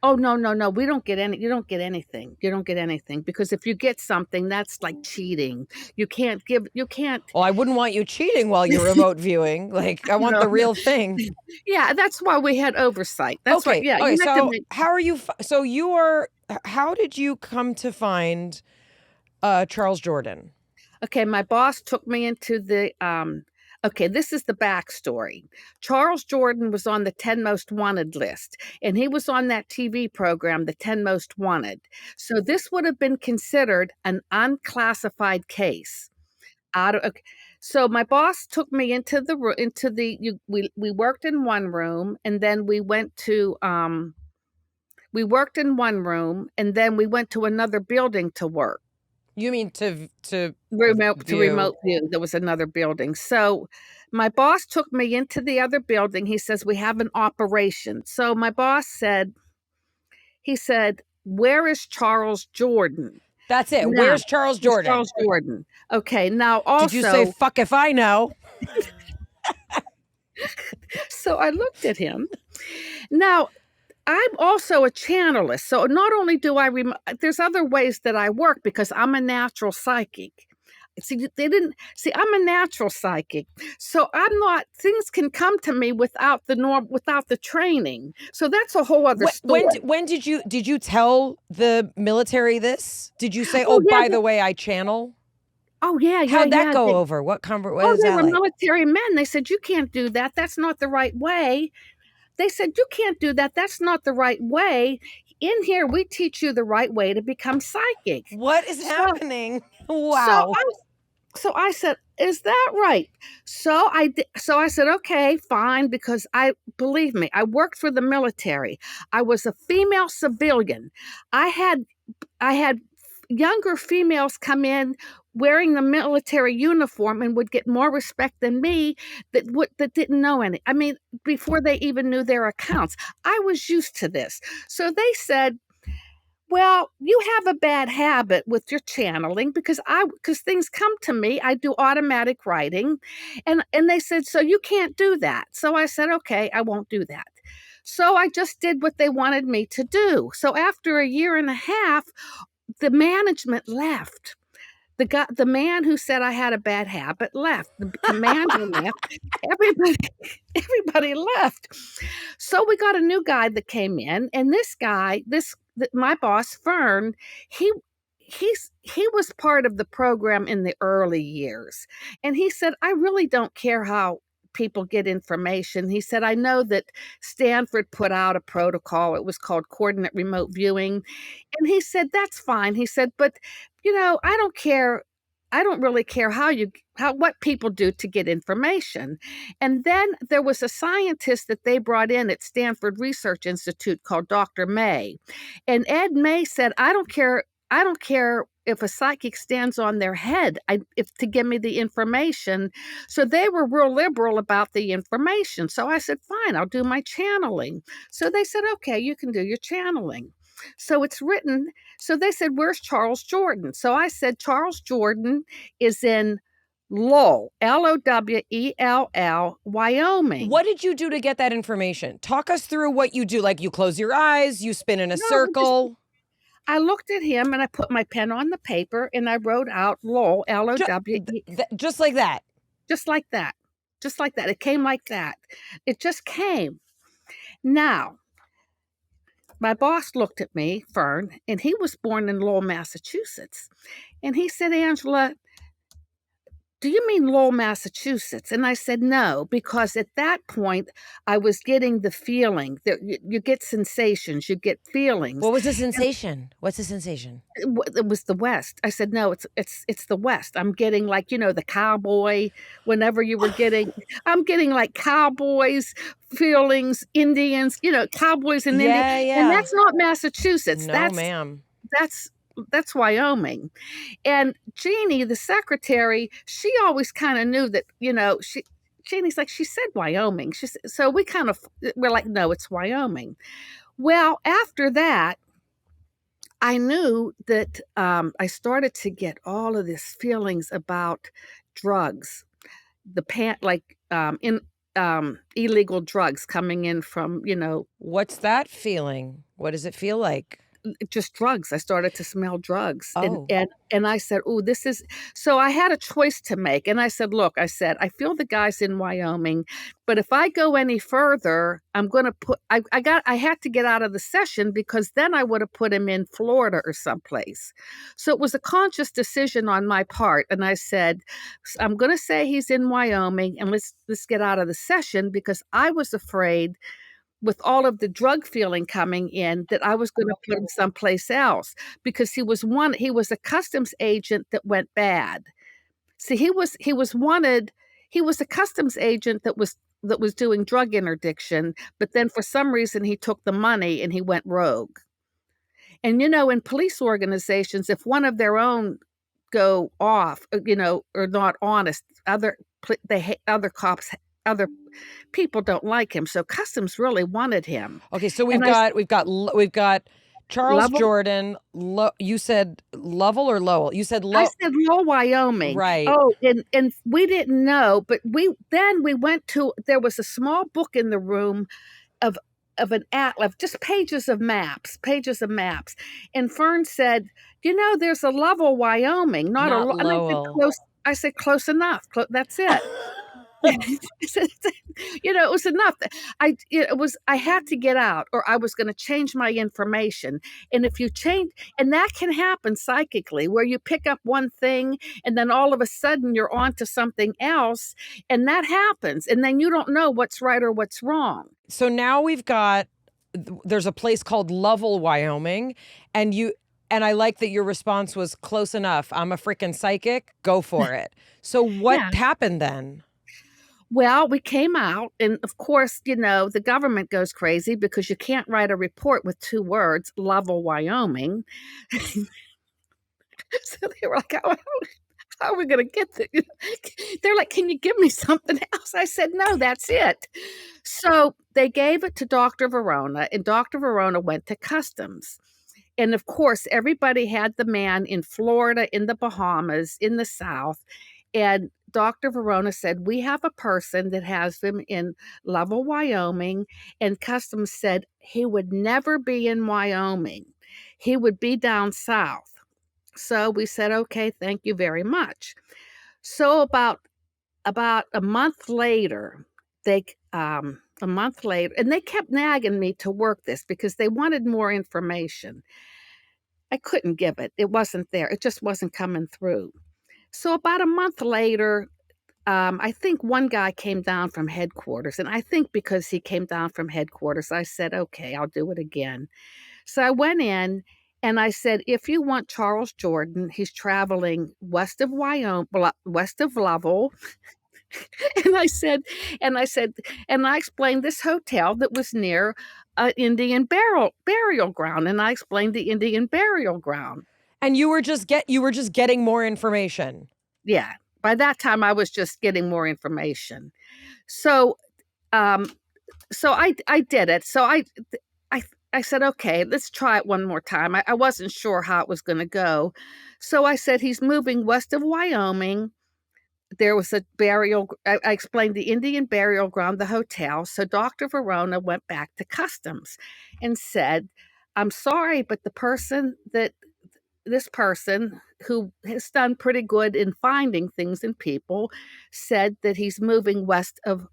Oh, no, no, no. You don't get anything. You don't get anything, because if you get something, that's like cheating. You can't. Well, I wouldn't want you cheating while you're remote viewing. Like, I want No. the real thing. Yeah, that's why we had oversight. That's Okay. right. Yeah. Okay. You have to So make, how are you? How did you come to find Charles Jordan? okay, my boss took me into the okay, this is the backstory. Charles Jordan was on the 10 most wanted list, and he was on that TV program, the 10 most wanted. So this would have been considered an unclassified case. Okay. So my boss took me into we worked in one room, and then we worked in one room, and then we went to another building to work. You mean to Remote to view? remote view, there was another building. So, my boss took me into the other building. He says, "We have an operation." So, my boss said, "Where is Charles Jordan?" That's it. Now, Where's Charles where's Jordan? Charles Jordan? Okay, now Did you say also, fuck if I know? so I looked at him. Now, I'm also a channelist. So not only do there's other ways that I work because I'm a natural psychic. See, I'm a natural psychic. So things can come to me without the training. So that's a whole other story. When did you tell the military this? Did you say, Oh, oh, yeah. by the way, I channel? Oh, yeah. How'd that yeah. go over? What is They that were like? military men. They said, "You can't do that. That's not the right way." They said, "You can't do that. That's not the right way. In here, we teach you the right way to become psychic." What is happening? So Wow. I said, "Is that right?" So I said, "Okay, fine," because believe me, I worked for the military. I was a female civilian. I had younger females come in wearing the military uniform and would get more respect than me that didn't know any. I mean, before they even knew their accounts. I was used to this. So they said, "Well, you have a bad habit with your channeling," because things come to me, I do automatic writing, and they said, "So you can't do that." So I said, "Okay, I won't do that." So I just did what they wanted me to do. So after a year and a half, the management left. The man who said I had a bad habit left. The commander left. Everybody everybody left. So we got a new guy that came in, and this guy, my boss Fern, he he was part of the program in the early years. And he said, "I really don't care how people get information." He said, "I know that Stanford put out a protocol. It was called coordinate remote viewing." And he said, "That's fine." He said, "But I don't care. I don't really care what people do to get information." And then there was a scientist that they brought in at Stanford Research Institute called Dr. May. And Ed May said, "I don't care. I don't care if a psychic stands on their head if to give me the information. So they were real liberal about the information. So I said, fine, I'll do my channeling. So they said, okay, you can do your channeling. So it's written. So they said, where's Charles Jordan? So I said, Charles Jordan is in Lowell, Lowell, Wyoming. What did you do to get that information? Talk us through what you do. Like, you close your eyes, you spin in a No, circle. I looked at him and I put my pen on the paper and I wrote out Lowell, Lowell, Just like that. just like that. Just like that. It came like that. It just came. Now, my boss looked at me, Fern, and he was born in Lowell, Massachusetts. And he said, Angela, do you mean Lowell, Massachusetts? And I said, no, because at that point, I was getting the feeling that you get sensations, you get feelings. What was the sensation? What's the sensation? It was the West. I said, no, it's the West. I'm getting like, the cowboy, whenever you were getting, I'm getting like cowboys, feelings, Indians, cowboys and Indians. Yeah. And that's not Massachusetts. No, ma'am. That's Wyoming. And Jeannie, the secretary, she always kind of knew that, Jeannie's like, she said Wyoming. So we're like, no, it's Wyoming. Well, after that, I knew that I started to get all of these feelings about drugs, illegal drugs coming in from, What's that feeling? What does it feel like? just drugs. I started to smell drugs. Oh. And I said, oh, this is, so I had a choice to make. And I said, look, I feel the guy's in Wyoming, but if I go any further, I'm going to I had to get out of the session because then I would have put him in Florida or someplace. So it was a conscious decision on my part. And I said, I'm going to say he's in Wyoming and let's get out of the session because I was afraid with all of the drug feeling coming in that I was going to put him someplace else because he was a customs agent that went bad. See, he was wanted. He was a customs agent that was doing drug interdiction, but then for some reason he took the money and he went rogue. And in police organizations, if one of their own go off, or not honest, other cops, other people don't like him. So customs really wanted him. Okay, so we've got Charles Lovell? Jordan. You said Lovell or Lowell? You said I said Lowell, Wyoming. Right. Oh, and we didn't know, but we went to, there was a small book in the room of an atlas, just pages of maps. And Fern said, there's a Lovell, Wyoming, not a Lowell. I said, close enough. That's it. It was enough. I had to get out or I was going to change my information. And if you change, and that can happen psychically where you pick up one thing and then all of a sudden you're on to something else and that happens. And then you don't know what's right or what's wrong. So now there's a place called Lovell, Wyoming, and I like that your response was close enough. I'm a freaking psychic. Go for it. So what happened then? Well, we came out, and of course, the government goes crazy because you can't write a report with 2 words, Lovell, Wyoming. So they were like, how are we going to get this? They're like, can you give me something else? I said, no, that's it. So they gave it to Dr. Verona, and Dr. Verona went to customs. And of course, everybody had the man in Florida, in the Bahamas, in the South. And Dr. Verona said, we have a person that has them in Lovell, Wyoming. And customs said he would never be in Wyoming. He would be down south. So we said, okay, thank you very much. So about a month later, and they kept nagging me to work this because they wanted more information. I couldn't give it. It wasn't there. It just wasn't coming through. So about a month later, I think one guy came down from headquarters. And I think because he came down from headquarters, I said, okay, I'll do it again. So I went in and I said, if you want Charles Jordan, he's traveling west of Wyoming, west of Lovell. And I explained this hotel that was near an Indian burial ground. And I explained the Indian burial ground. And you were just getting more information. Yeah. By that time, I was just getting more information. So, um, so I did it. So I I said, okay, let's try it one more time. I wasn't sure how it was going to go. So I said, he's moving west of Wyoming. There was a burial. I explained the Indian burial ground, the hotel. So Dr. Verona went back to customs and said, I'm sorry, but this person who has done pretty good in finding things in people said that he's moving west of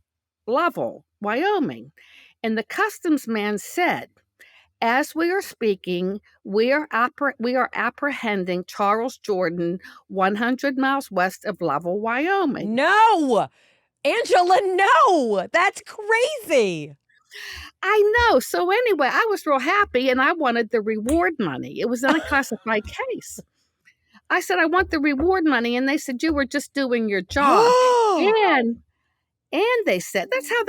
Lovell, Wyoming. And the customs man said, as we are speaking, we are apprehending Charles Jordan 100 miles west of Lovell, Wyoming. No, Angela, no, that's crazy. I know. So anyway, I was real happy and I wanted the reward money. It was an unclassified case. I said, I want the reward money. And they said, you were just doing your job. And they said, that's how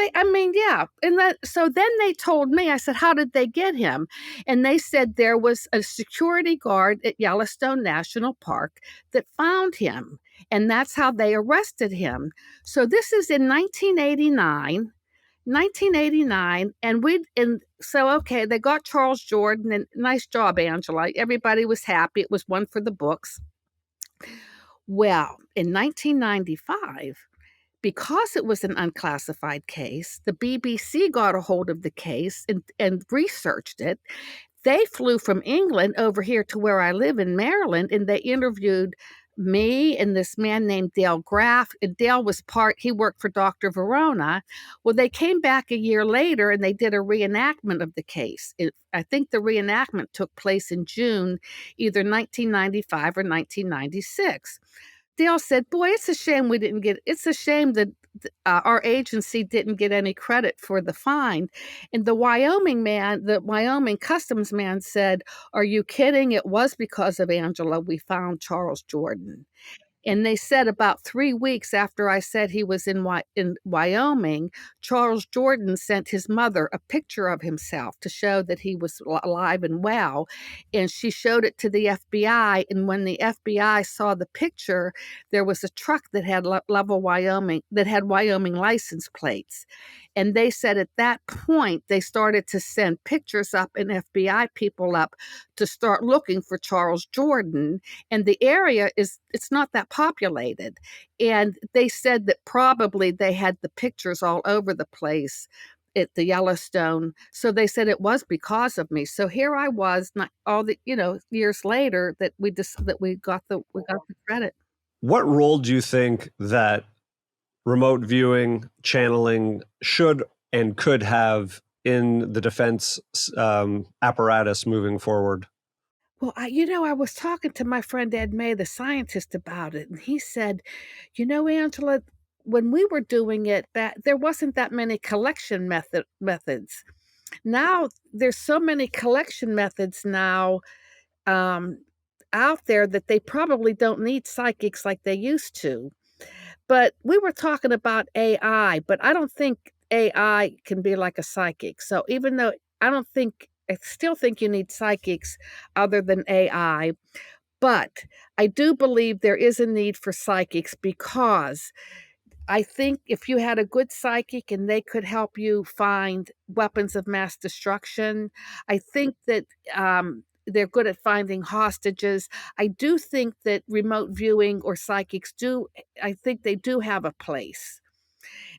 yeah. And so then they told me, I said, how did they get him? And they said there was a security guard at Yellowstone National Park that found him. And that's how they arrested him. So this is in 1989. And so okay, they got Charles Jordan, and nice job, Angela. Everybody was happy. It was one for the books. Well, in 1995, because it was an unclassified case, the BBC got a hold of the case and researched it. They flew from England over here to where I live in Maryland, and they interviewed me and this man named Dale Graff. And Dale he worked for Dr. Verona. Well, they came back a year later and they did a reenactment of the case. I think the reenactment took place in June, either 1995 or 1996. Dale said, boy, it's a shame it's a shame that our agency didn't get any credit for the find. And the Wyoming customs man said, are you kidding? It was because of Angela we found Charles Jordan. And they said about 3 weeks after I said he was in Wyoming, Charles Jordan sent his mother a picture of himself to show that he was alive and well. And she showed it to the FBI. And when the FBI saw the picture, there was a truck that had Wyoming license plates. And they said at that point, they started to send pictures up and FBI people up to start looking for Charles Jordan. And the area it's not that populated. And they said that probably they had the pictures all over the place at the Yellowstone. So they said it was because of me. So here I was, not all the years later, that we got the credit. What role do you think that remote viewing, channeling should and could have in the defense apparatus moving forward? Well, I was talking to my friend Ed May, the scientist, about it, and he said, Angela, when we were doing it, there wasn't that many collection methods. Now there's so many collection methods now out there that they probably don't need psychics like they used to. But we were talking about AI, but I don't think AI can be like a psychic. So even though I still think you need psychics other than AI, but I do believe there is a need for psychics because I think if you had a good psychic and they could help you find weapons of mass destruction, I think that they're good at finding hostages. I do think that remote viewing or psychics I think they do have a place.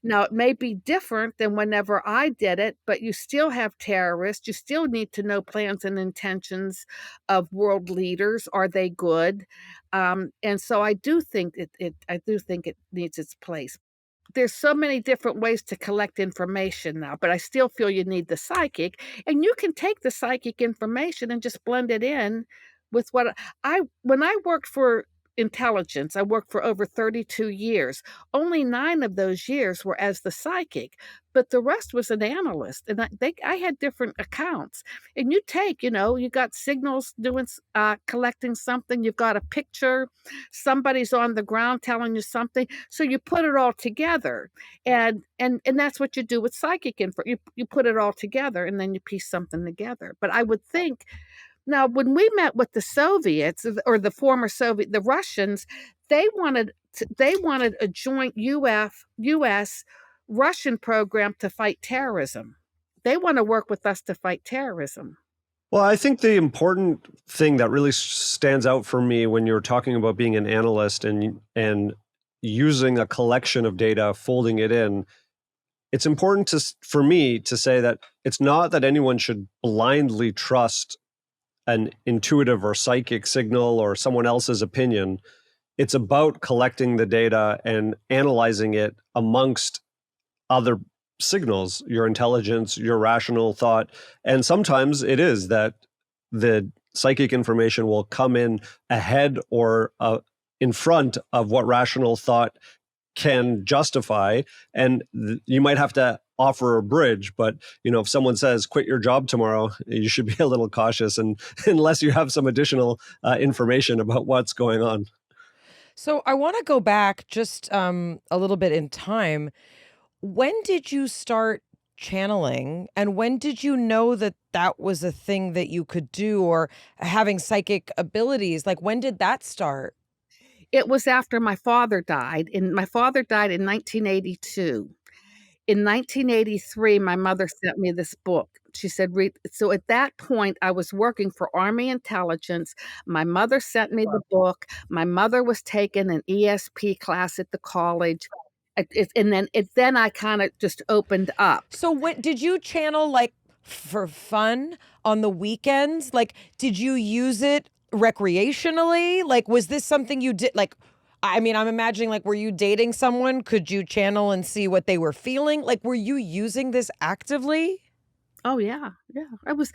Now, it may be different than whenever I did it, but you still have terrorists. You still need to know plans and intentions of world leaders. Are they good? And so I do think I do think it needs its place. There's so many different ways to collect information now, but I still feel you need the psychic, and you can take the psychic information and just blend it in with when I worked for intelligence, I worked for over 32 years. Only 9 of those years were as the psychic, but the rest was an analyst. And I had different accounts. And you got signals collecting something, you've got a picture, somebody's on the ground telling you something. So you put it all together. And that's what you do with psychic info. You put it all together and then you piece something together. But I would think Now, when we met with the Soviets or the former Soviet, the Russians, they wanted a joint U.S. Russian program to fight terrorism. They want to work with us to fight terrorism. Well, I think the important thing that really stands out for me when you're talking about being an analyst and using a collection of data, folding it in, it's important for me to say that it's not that anyone should blindly trust an intuitive or psychic signal or someone else's opinion. It's about collecting the data and analyzing it amongst other signals, your intelligence, your rational thought. And sometimes it is that the psychic information will come in ahead or in front of what rational thought can justify. And you might have to offer a bridge, but if someone says quit your job tomorrow, you should be a little cautious, and unless you have some additional information about what's going on. So I want to go back just a little bit in time. When did you start channeling, and when did you know that that was a thing that you could do, or having psychic abilities? Like, when did that start? It was after my father died, and my father died in 1982. In 1983, my mother sent me this book. She said, read. So at that point, I was working for Army intelligence. My mother sent me the book. My mother was taking an ESP class at the college. And then I kind of just opened up. So what did you channel, like, for fun on the weekends? Like, did you use it recreationally? Like, was this something you did? Like, I mean, I'm imagining, like, were you dating someone? Could you channel and see what they were feeling? Like, were you using this actively? Oh yeah, yeah. I was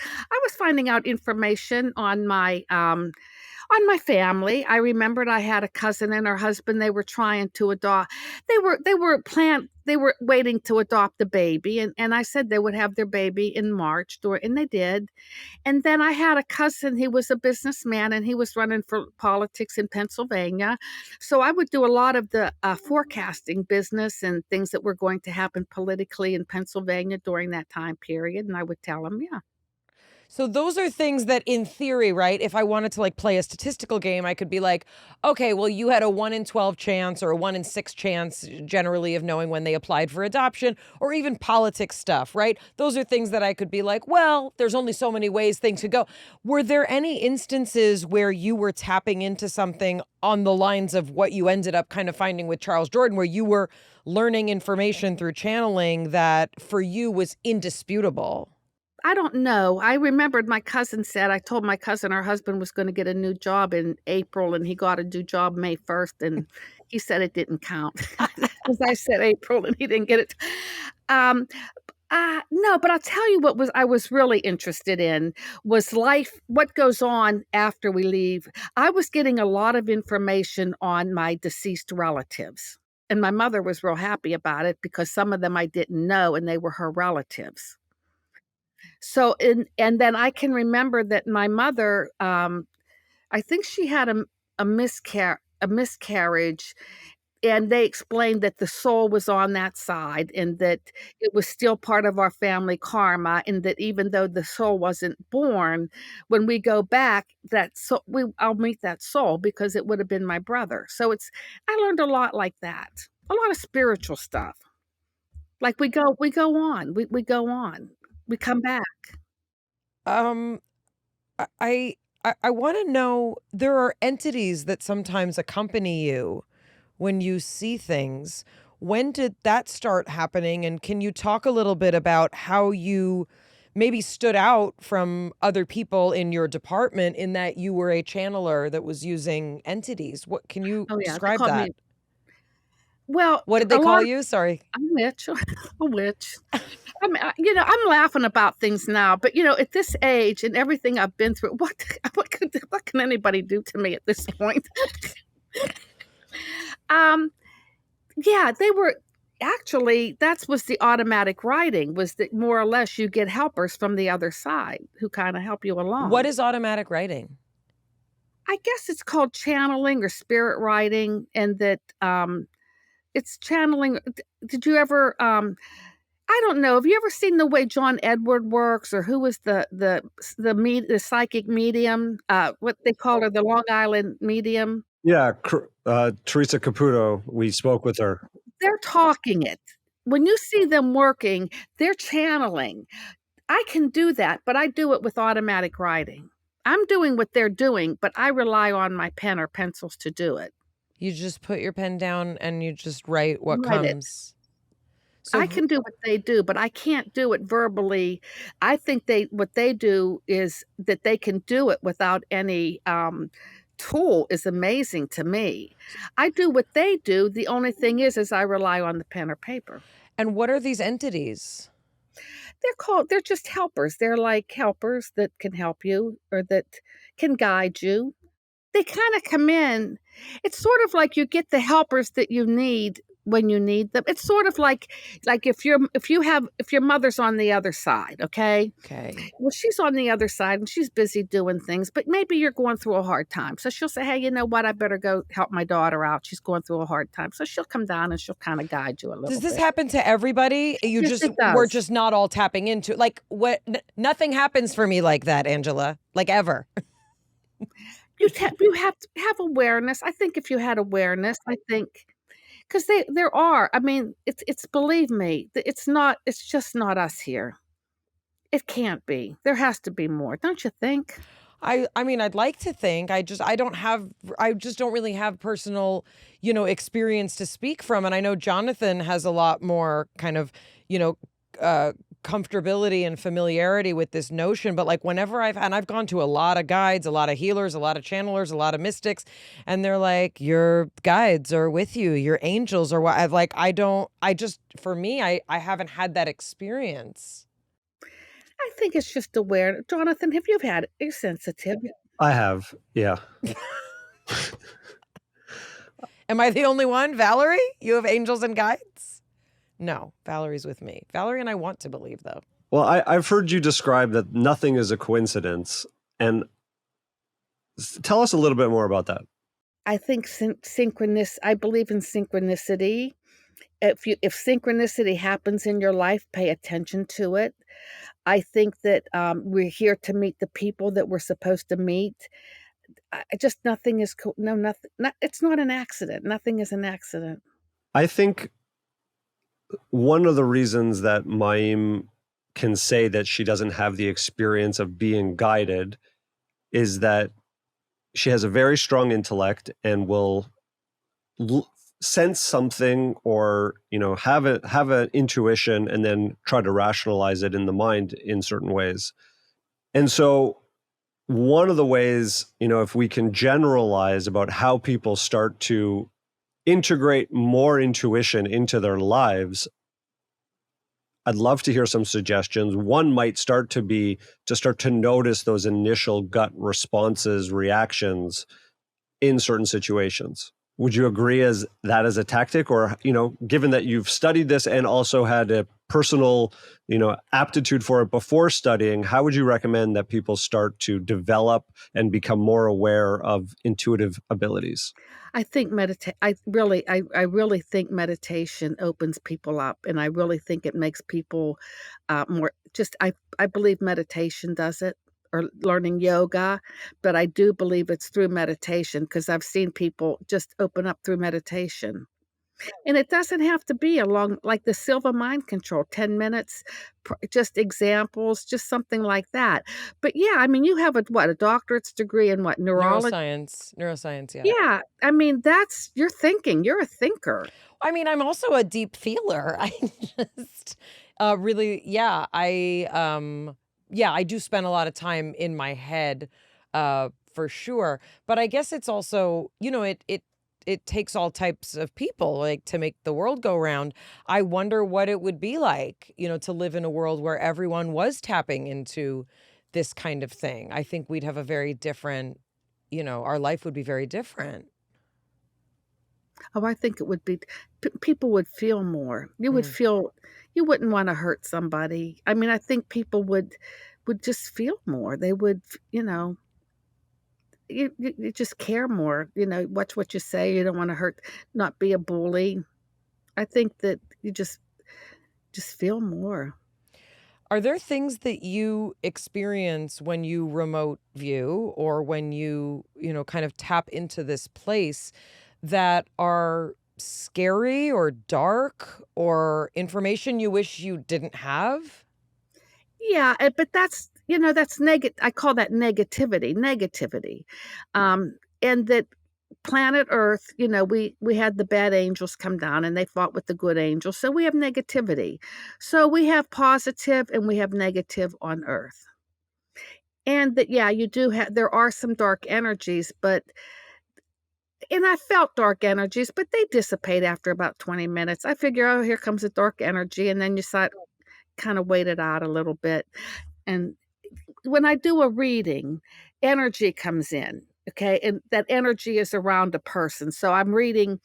finding out information on my family. I remembered I had a cousin and her husband. They were trying to adopt. They were waiting to adopt a baby, and I said they would have their baby in March, and they did. And then I had a cousin. He was a businessman, and he was running for politics in Pennsylvania. So I would do a lot of the forecasting business and things that were going to happen politically in Pennsylvania during that time period. And I would tell him, yeah. So those are things that, in theory, right, if I wanted to, like, play a statistical game, I could be like, okay, well, you had a 1 in 12 chance or a 1 in 6 chance generally of knowing when they applied for adoption, or even politics stuff, right? Those are things that I could be like, well, there's only so many ways things could go. Were there any instances where you were tapping into something on the lines of what you ended up kind of finding with Charles Jordan, where you were learning information through channeling that for you was indisputable? I don't know. I remembered my cousin said, I told my cousin her husband was gonna get a new job in April, and he got a new job May 1st, and he said it didn't count because I said April, and he didn't get it. Um, no, but I'll tell you what I was really interested in was life, what goes on after we leave. I was getting a lot of information on my deceased relatives, and my mother was real happy about it because some of them I didn't know, and they were her relatives. So, and then I can remember that my mother, I think she had a miscarriage, and they explained that the soul was on that side and that it was still part of our family karma, and that even though the soul wasn't born, when we go back, I'll meet that soul because it would have been my brother. So I learned a lot like that, a lot of spiritual stuff. Like we go on, we go on, we come back. Um, I I want to know, there are entities that sometimes accompany you when you see things. When did that start happening? And can you talk a little bit about how you maybe stood out from other people in your department in that you were a channeler that was using entities? What can you Oh, yeah, they describe called me that? well, What did a they lot call of you? Sorry. a witch, a witch. I'm laughing about things now, but, at this age and everything I've been through, what can anybody do to me at this point? Um, yeah, they were actually, that was the automatic writing, was that more or less you get helpers from the other side who kinda help you What along. is automatic writing? I guess it's called channeling or spirit writing, and that, it's channeling. Did you ever, I don't know. Have you ever seen the way John Edward works, or who was the psychic medium? What they call her, the Long Island medium. Yeah, Teresa Caputo, we spoke with her. They're talking it. When you see them working, they're channeling. I can do that, but I do it with automatic writing. I'm doing what they're doing, but I rely on my pen or pencils to do it. You just put your pen down and you just write what Write it. comes. So I can do what they do, but I can't do it verbally. I think what they do is that they can do it without any tool is amazing to me. I do what they do. The only thing is I rely on the pen or paper. And what are these entities? They're just helpers. They're like helpers that can help you or that can guide you. They kinda come in. It's sort of like you get the helpers that you need when you need them. It's sort of like if your mother's on the other side, okay? Okay. Well, she's on the other side and she's busy doing things, but maybe you're going through a hard time. So she'll say, "Hey, you know what? I better go help my daughter out. She's going through a hard time." So she'll come down and she'll kinda guide you a little Does this bit. happen to everybody? Yes, it We're does. just not all tapping into like what nothing happens for me like that, Angela. Like ever. You have to have awareness. I think if you had awareness, I think 'cause there are. I mean, it's believe me, it's just not us here. It can't be. There has to be more, don't you think? I mean, I'd like to think. I just don't really have personal, experience to speak from. And I know Jonathan has a lot more kind of, you know, uh comfortability and familiarity with this notion. But like whenever I've gone to a lot of guides, a lot of healers, a lot of channelers, a lot of mystics, and they're like, your guides are with you, your angels are what I've like, I just for me, I haven't had that experience. I think it's just aware Jonathan, have you had it? You're sensitive. I have, yeah. Am I the only one? Valerie? You have angels and guides? No, Valerie's with me. Valerie and I want to believe, though. Well, I've heard you describe that nothing is a coincidence. And tell us a little bit more about that. I think I believe in synchronicity. If synchronicity happens in your life, pay attention to it. I think that, we're here to meet the people that we're supposed to meet. I just nothing is co no, nothing not it's not an accident. Nothing is an accident. I think one of the reasons that Mayim can say that she doesn't have the experience of being guided is that she has a very strong intellect and will sense something or have an intuition and then try to rationalize it in the mind in certain ways. And so one of the ways, if we can generalize about how people start to integrate more intuition into their lives, I'd love to hear some suggestions. One might start to be to start to notice those initial gut responses, reactions in certain situations. Would you agree as a tactic? Or, given that you've studied this and also had a personal, aptitude for it before studying, how would you recommend that people start to develop and become more aware of intuitive abilities? I think I really think meditation opens people up, and I really think it makes people, more just I believe meditation does it, or learning yoga, but I do believe it's through meditation because 'cause I've seen people just open up through meditation. And it doesn't have to be a long like the Silva mind control, 10 minutes, just examples, just something like that. But yeah, I mean, you have a doctorate's degree in what, neurology? Neuroscience, yeah. Yeah, I mean, that's you're thinking, you're a thinker. I mean, I'm also a deep feeler. I just really, yeah, I do spend a lot of time in my head, for sure. But I guess it's also, it takes all types of people like to make the world go round. I wonder what it would be like, to live in a world where everyone was tapping into this kind of thing. I think we'd have a very different, our life would be very different. Oh, I think it would be people would feel more. You would feel you wouldn't wanna hurt somebody. I mean, I think people would just feel more. They would, you just care more, watch what you say, you don't wanna hurt not be a bully. I think that just feel more. Are there things that you experience when you remote view or when you kind of tap into this place that are scary or dark or information you wish you didn't have? Yeah, but that's I call that negativity. And that planet Earth, we had the bad angels come down and they fought with the good angels. So we have negativity. So we have positive and we have negative on Earth. And that, yeah, there are some dark energies, and I felt dark energies, but they dissipate after about 20 minutes. I figure, oh, here comes a dark energy. And then you kind of wait it out a little bit. And when I do a reading, energy comes in, okay? And that energy is around a person. So I'm reading,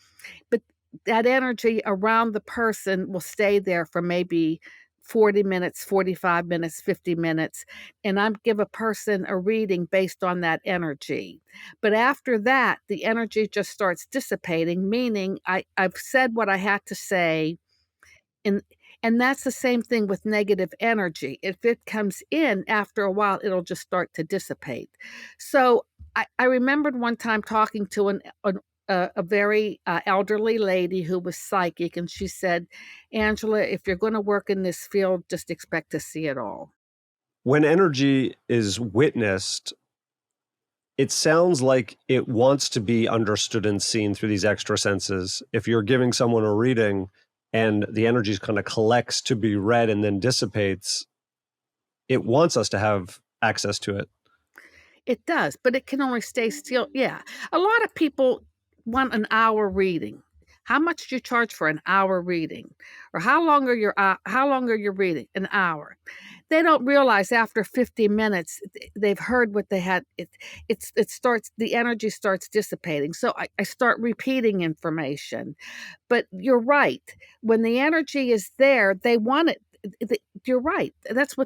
but that energy around the person will stay there for maybe 40 minutes, 45 minutes, 50 minutes, and I give a person a reading based on that energy. But after that, the energy just starts dissipating, meaning I've said what I had to say, and and that's the same thing with negative energy. If it comes in after a while, it'll just start to dissipate. So I remembered one time talking to a very elderly lady who was psychic, and she said, "Angela, if you're going to work in this field, just expect to see it all." When energy is witnessed, it sounds like it wants to be understood and seen through these extra senses. If you're giving someone a reading and the energy kind of collects to be read and then dissipates, it wants us to have access to it. It does, but it can only stay still. Yeah. A lot of people want an hour reading. How much do you charge for an hour reading? Or how long are you reading? An hour. They don't realize after 50 minutes they've heard what they had. The energy starts dissipating. So I start repeating information. But you're right. When the energy is there, they want it. You're right. That's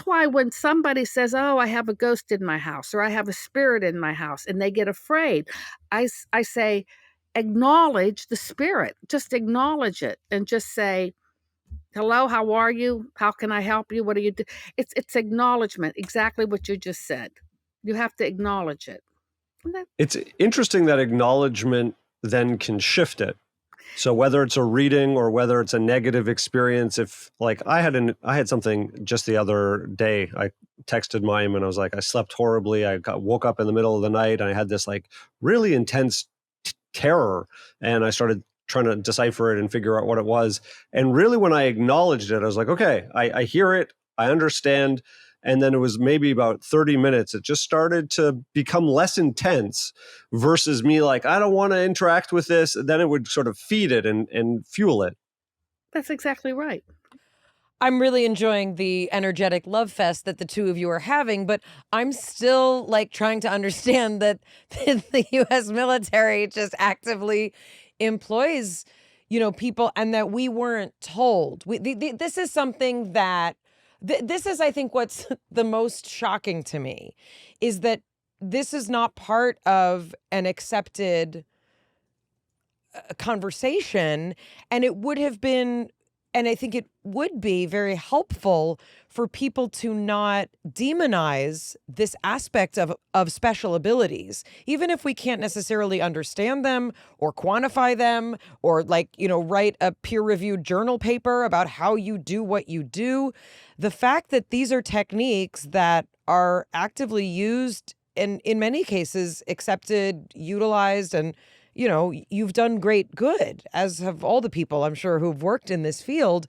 why when somebody says, "Oh, I have a ghost in my house," or "I have a spirit in my house," and they get afraid, I say, acknowledge the spirit. Just acknowledge it and just say, "Hello, how are you? How can I help you? What do you do?" It's acknowledgement, exactly what you just said. You have to acknowledge it. It's interesting that acknowledgement then can shift it. So whether it's a reading or whether it's a negative experience, if like I had something just the other day, I texted Mayim and I was like, I slept horribly. Woke up in the middle of the night and I had this like really intense terror, and I started trying to decipher it and figure out what it was. And really, when I acknowledged it, I was like, okay, I hear it, I understand. And then it was maybe about 30 minutes. It just started to become less intense versus me like, I don't want to interact with this. Then it would sort of feed it and fuel it. That's exactly right. I'm really enjoying the energetic love fest that the two of you are having, but I'm still like trying to understand that the US military just actively employs, people, and that we weren't told. This is something that this is, I think, what's the most shocking to me is that this is not part of an accepted conversation, and it would have been, and I think it would be very helpful for people to not demonize this aspect of special abilities, even if we can't necessarily understand them or quantify them or write a peer-reviewed journal paper about how you do what you do. The fact that these are techniques that are actively used and in many cases accepted, utilized, and you've done great good, as have all the people I'm sure who've worked in this field.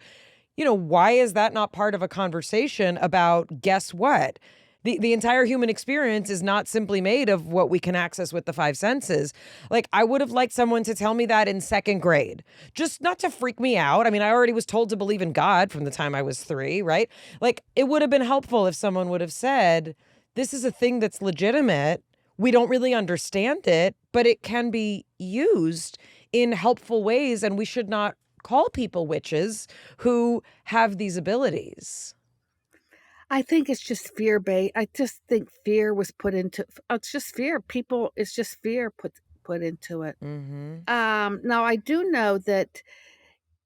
Why is that not part of a conversation about, guess what? The entire human experience is not simply made of what we can access with the five senses. Like, I would have liked someone to tell me that in second grade, just not to freak me out. I mean, I already was told to believe in God from the time I was 3, right? Like, it would have been helpful if someone would have said, this is a thing that's legitimate. We don't really understand it, but it can be used in helpful ways, and we should not call people witches who have these abilities. I think it's just fear-based. I just think fear was put into it's just fear. It's just fear put into it. Mm-hmm. Now I do know that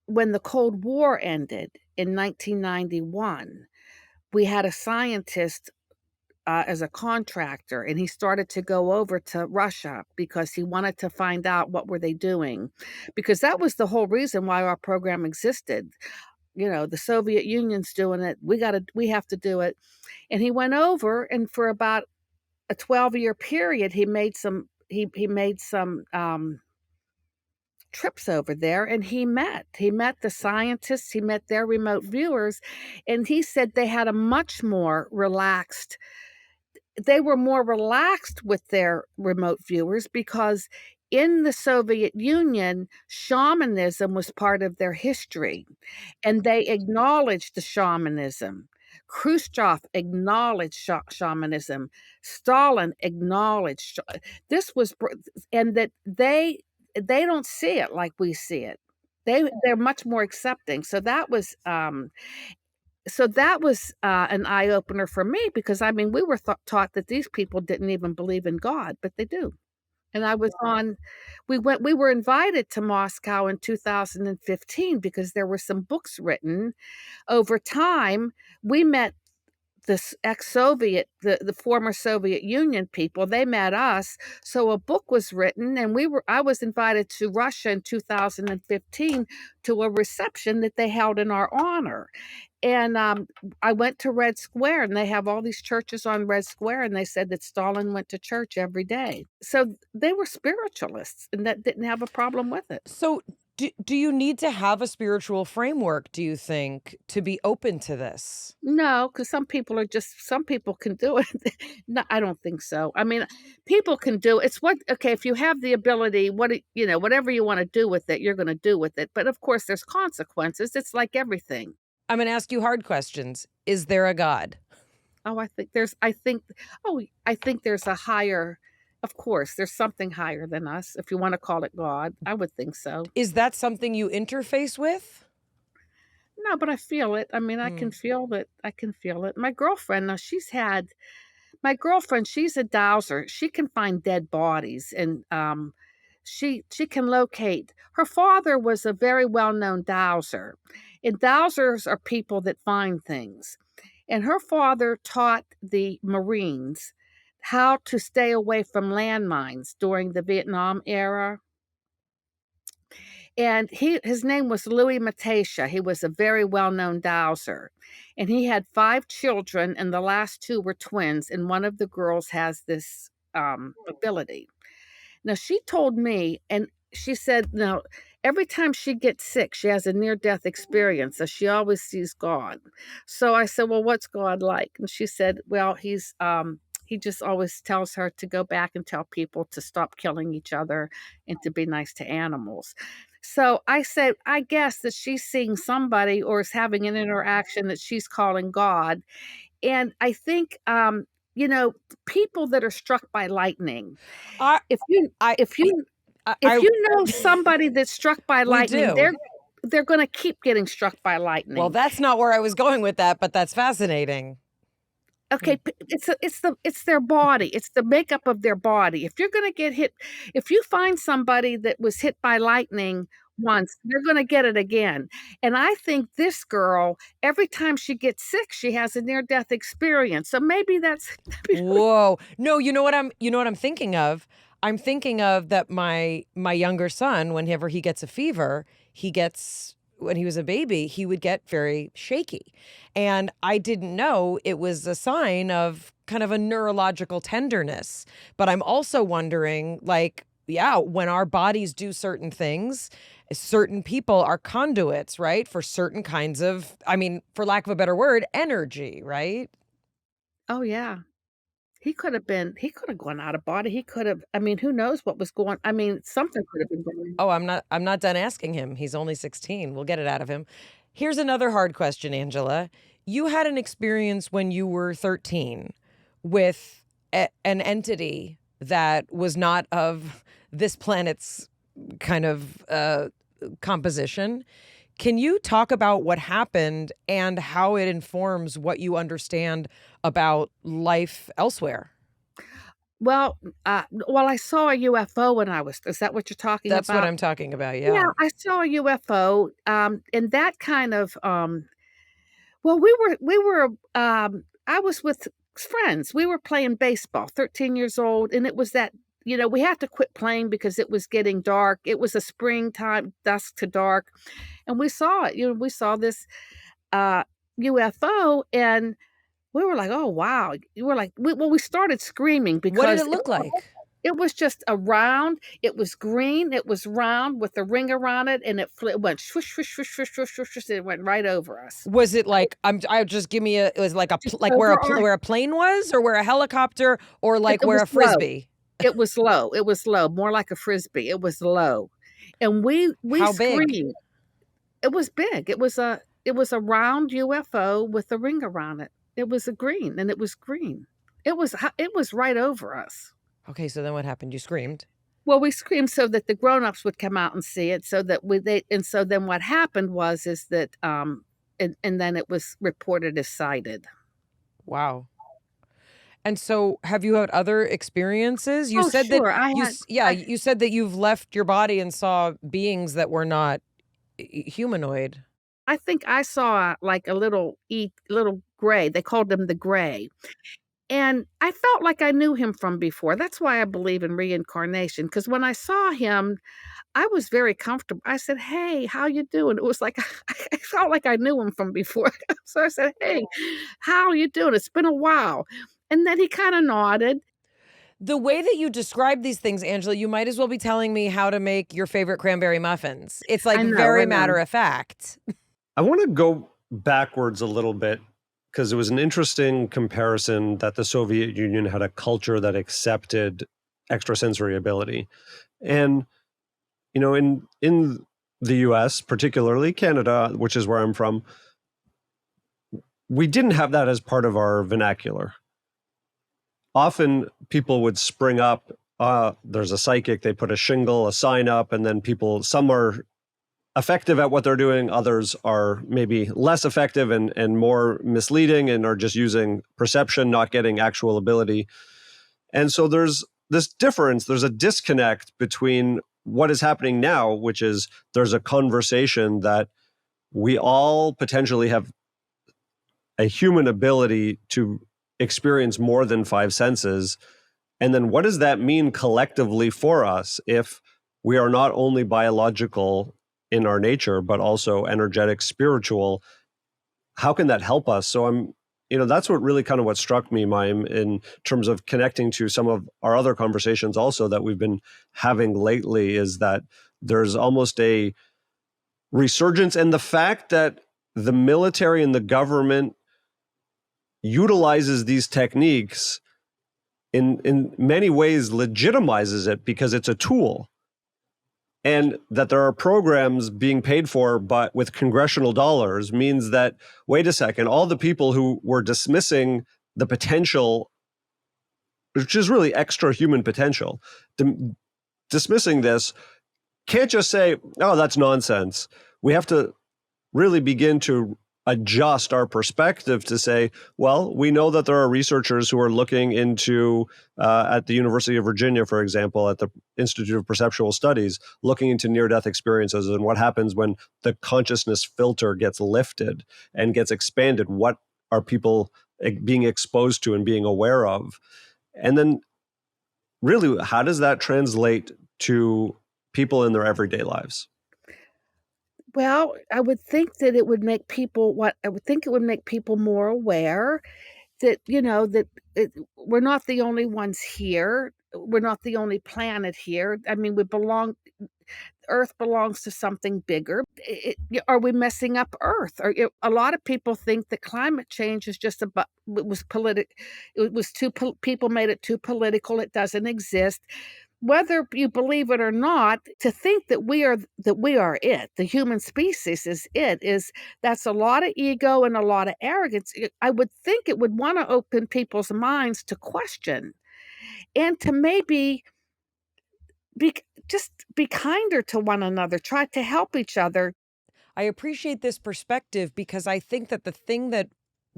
when the Cold War ended in 1991, we had a scientist as a contractor, and he started to go over to Russia because he wanted to find out what were they doing, because that was the whole reason why our program existed. The Soviet Union's doing it. We have to do it. And he went over, and for about a 12-year period, he made some trips over there, and he met the scientists, he met their remote viewers, and he said they were more relaxed with their remote viewers because in the Soviet Union, shamanism was part of their history, and they acknowledged the shamanism. Khrushchev acknowledged shamanism. Stalin acknowledged this was, and that they don't see it like we see it. They're much more accepting. So that was an eye opener for me, because I mean we were taught that these people didn't even believe in God, but they do. And I was on we were invited to Moscow in 2015 because there were some books written. Over time, we met this ex-Soviet, the former Soviet Union people. They met us, so a book was written, and I was invited to Russia in 2015 to a reception that they held in our honor. And I went to Red Square, and they have all these churches on Red Square, and they said that Stalin went to church every day. So they were spiritualists, and that didn't have a problem with it. So do you need to have a spiritual framework, do you think, to be open to this? No, because some people can do it. No, I don't think so. I mean, people can do it's okay, if you have the ability, whatever you want to do with it, you're going to do with it. But of course, there's consequences. It's like everything. I'm going to ask you hard questions. Is there a God? Oh, I think there's a higher, of course, there's something higher than us, if you want to call it God. I would think so. Is that something you interface with? No, but I feel it. I mean, I can feel it. My girlfriend, she's a dowser. She can find dead bodies, and she can locate. Her father was a very well-known dowser, and dowsers are people that find things. And her father taught the Marines how to stay away from landmines during the Vietnam era. And his name was Louis Matasha. He was a very well-known dowser. And he had 5 children, and the last 2 were twins, and one of the girls has this ability. Now, she told me, and she said, now, every time she gets sick, she has a near-death experience, so she always sees God. So I said, well, what's God like? And she said, well, he just always tells her to go back and tell people to stop killing each other and to be nice to animals. So I said, I guess that she's seeing somebody or is having an interaction that she's calling God. And I think, people that are struck by lightning, I, if you I, if you I, if you know somebody that's struck by We lightning, do. they're going to keep getting struck by lightning. Well, that's not where I was going with that, but that's fascinating. Okay, it's their body. It's the makeup of their body. If you're going to get hit, if you find somebody that was hit by lightning once, you're going to get it again. And I think this girl, every time she gets sick, she has a near-death experience. So maybe that's Whoa. No, you know what I'm thinking of? I'm thinking of that my younger son, whenever he gets a fever, when he was a baby, he would get very shaky. And I didn't know it was a sign of kind of a neurological tenderness. But I'm also wondering, like, yeah, when our bodies do certain things, certain people are conduits, right? For certain kinds of, I mean, for lack of a better word, energy, right? oh yeah. He could have gone out of body. I mean, who knows what was going, I mean, something could have been going. Oh, I'm not done asking him. He's only 16. We'll get it out of him. Here's another hard question, Angela. You had an experience when you were 13 with an entity that was not of this planet's kind of composition. Can you talk about what happened and how it informs what you understand about life elsewhere? Well, I saw a UFO when I was is that what you're talking That's what about? I'm talking about, Yeah, yeah. I saw a UFO, and that kind of, well, I was with friends. We were playing baseball, 13 years old, and it was that, we had to quit playing because it was getting dark. It was a springtime, dusk to dark, and we saw it. We saw this uh, UFO, and we were like, "Oh, wow." We were like, we started screaming What did because it look like? it was just a round. It was green. It was round with a ring around it, and it went swish, swish, swish, swish, swish, swish, swish, and it went right over us. Was it like I just give me a it was like Just like over our where a plane was, or where a helicopter, or like it where was a low. frisbee? It was low, more like a Frisbee. It was low. And we How big? screamed. It was big. It was a round UFO with a ring around it. It was a green, and it was green. It was right over us. Okay, so then what happened? You screamed. Well, we screamed so that the grown-ups would come out and see it, so that we they and so then what happened was is that, and then it was reported as sighted. Wow. And so have you had other experiences? You Oh, said that sure. I you said that you've left your body and saw beings that were not humanoid. I think I saw, like, a little gray. They called him the Gray, and I felt like I knew him from before. That's why I believe in reincarnation. Because when I saw him, I was very comfortable. I said, "Hey, how you doing?" It was like I felt like I knew him from before. So I said, "Hey, how you doing? It's been a while." And then he kinda nodded. The way that you describe these things, Angela, you might as well be telling me how to make your favorite cranberry muffins. It's like I very know. matter of fact. I want to go backwards a little bit because it was an interesting comparison that the Soviet Union had a culture that accepted extrasensory ability. And in the US, particularly Canada, which is where I'm from, we didn't have that as part of our vernacular. Often people would spring up, there's a psychic, they put a shingle, a sign up, and then some are effective at what they're doing, others are maybe less effective and more misleading and are just using perception, not getting actual ability. And so there's this difference, there's a disconnect between what is happening now, which is there's a conversation that we all potentially have a human ability to experience more than five senses. And then what does that mean collectively for us if we are not only biological in our nature, but also energetic, spiritual? How can that help us? So that's what really kind of what struck me, Mayim, in terms of connecting to some of our other conversations also that we've been having lately, is that there's almost a resurgence, and the fact that the military and the government utilizes these techniques in many ways legitimizes it because it's a tool, and that there are programs being paid for but with congressional dollars means that, wait a second, all the people who were dismissing the potential, which is really extra human potential, dismissing this, can't just say, oh, that's nonsense. We have to really begin to adjust our perspective to say, well, we know that there are researchers who are looking into, at the University of Virginia, for example, at the Institute of Perceptual Studies, looking into near-death experiences and what happens when the consciousness filter gets lifted and gets expanded. What are people being exposed to and being aware of? And then really, how does that translate to people in their everyday lives? Well, I would think that it would make people what I would think it would make people more aware that, we're not the only ones here. We're not the only planet here. I mean, Earth belongs to something bigger. Are we messing up Earth? A lot of people think that climate change is just about it was it was people made it too political. It doesn't exist. Whether you believe it or not, to think that we are it, the human species is it, is that's a lot of ego and a lot of arrogance. I would think it would want to open people's minds to question and to maybe be just be kinder to one another, try to help each other. I appreciate this perspective because I think that the thing that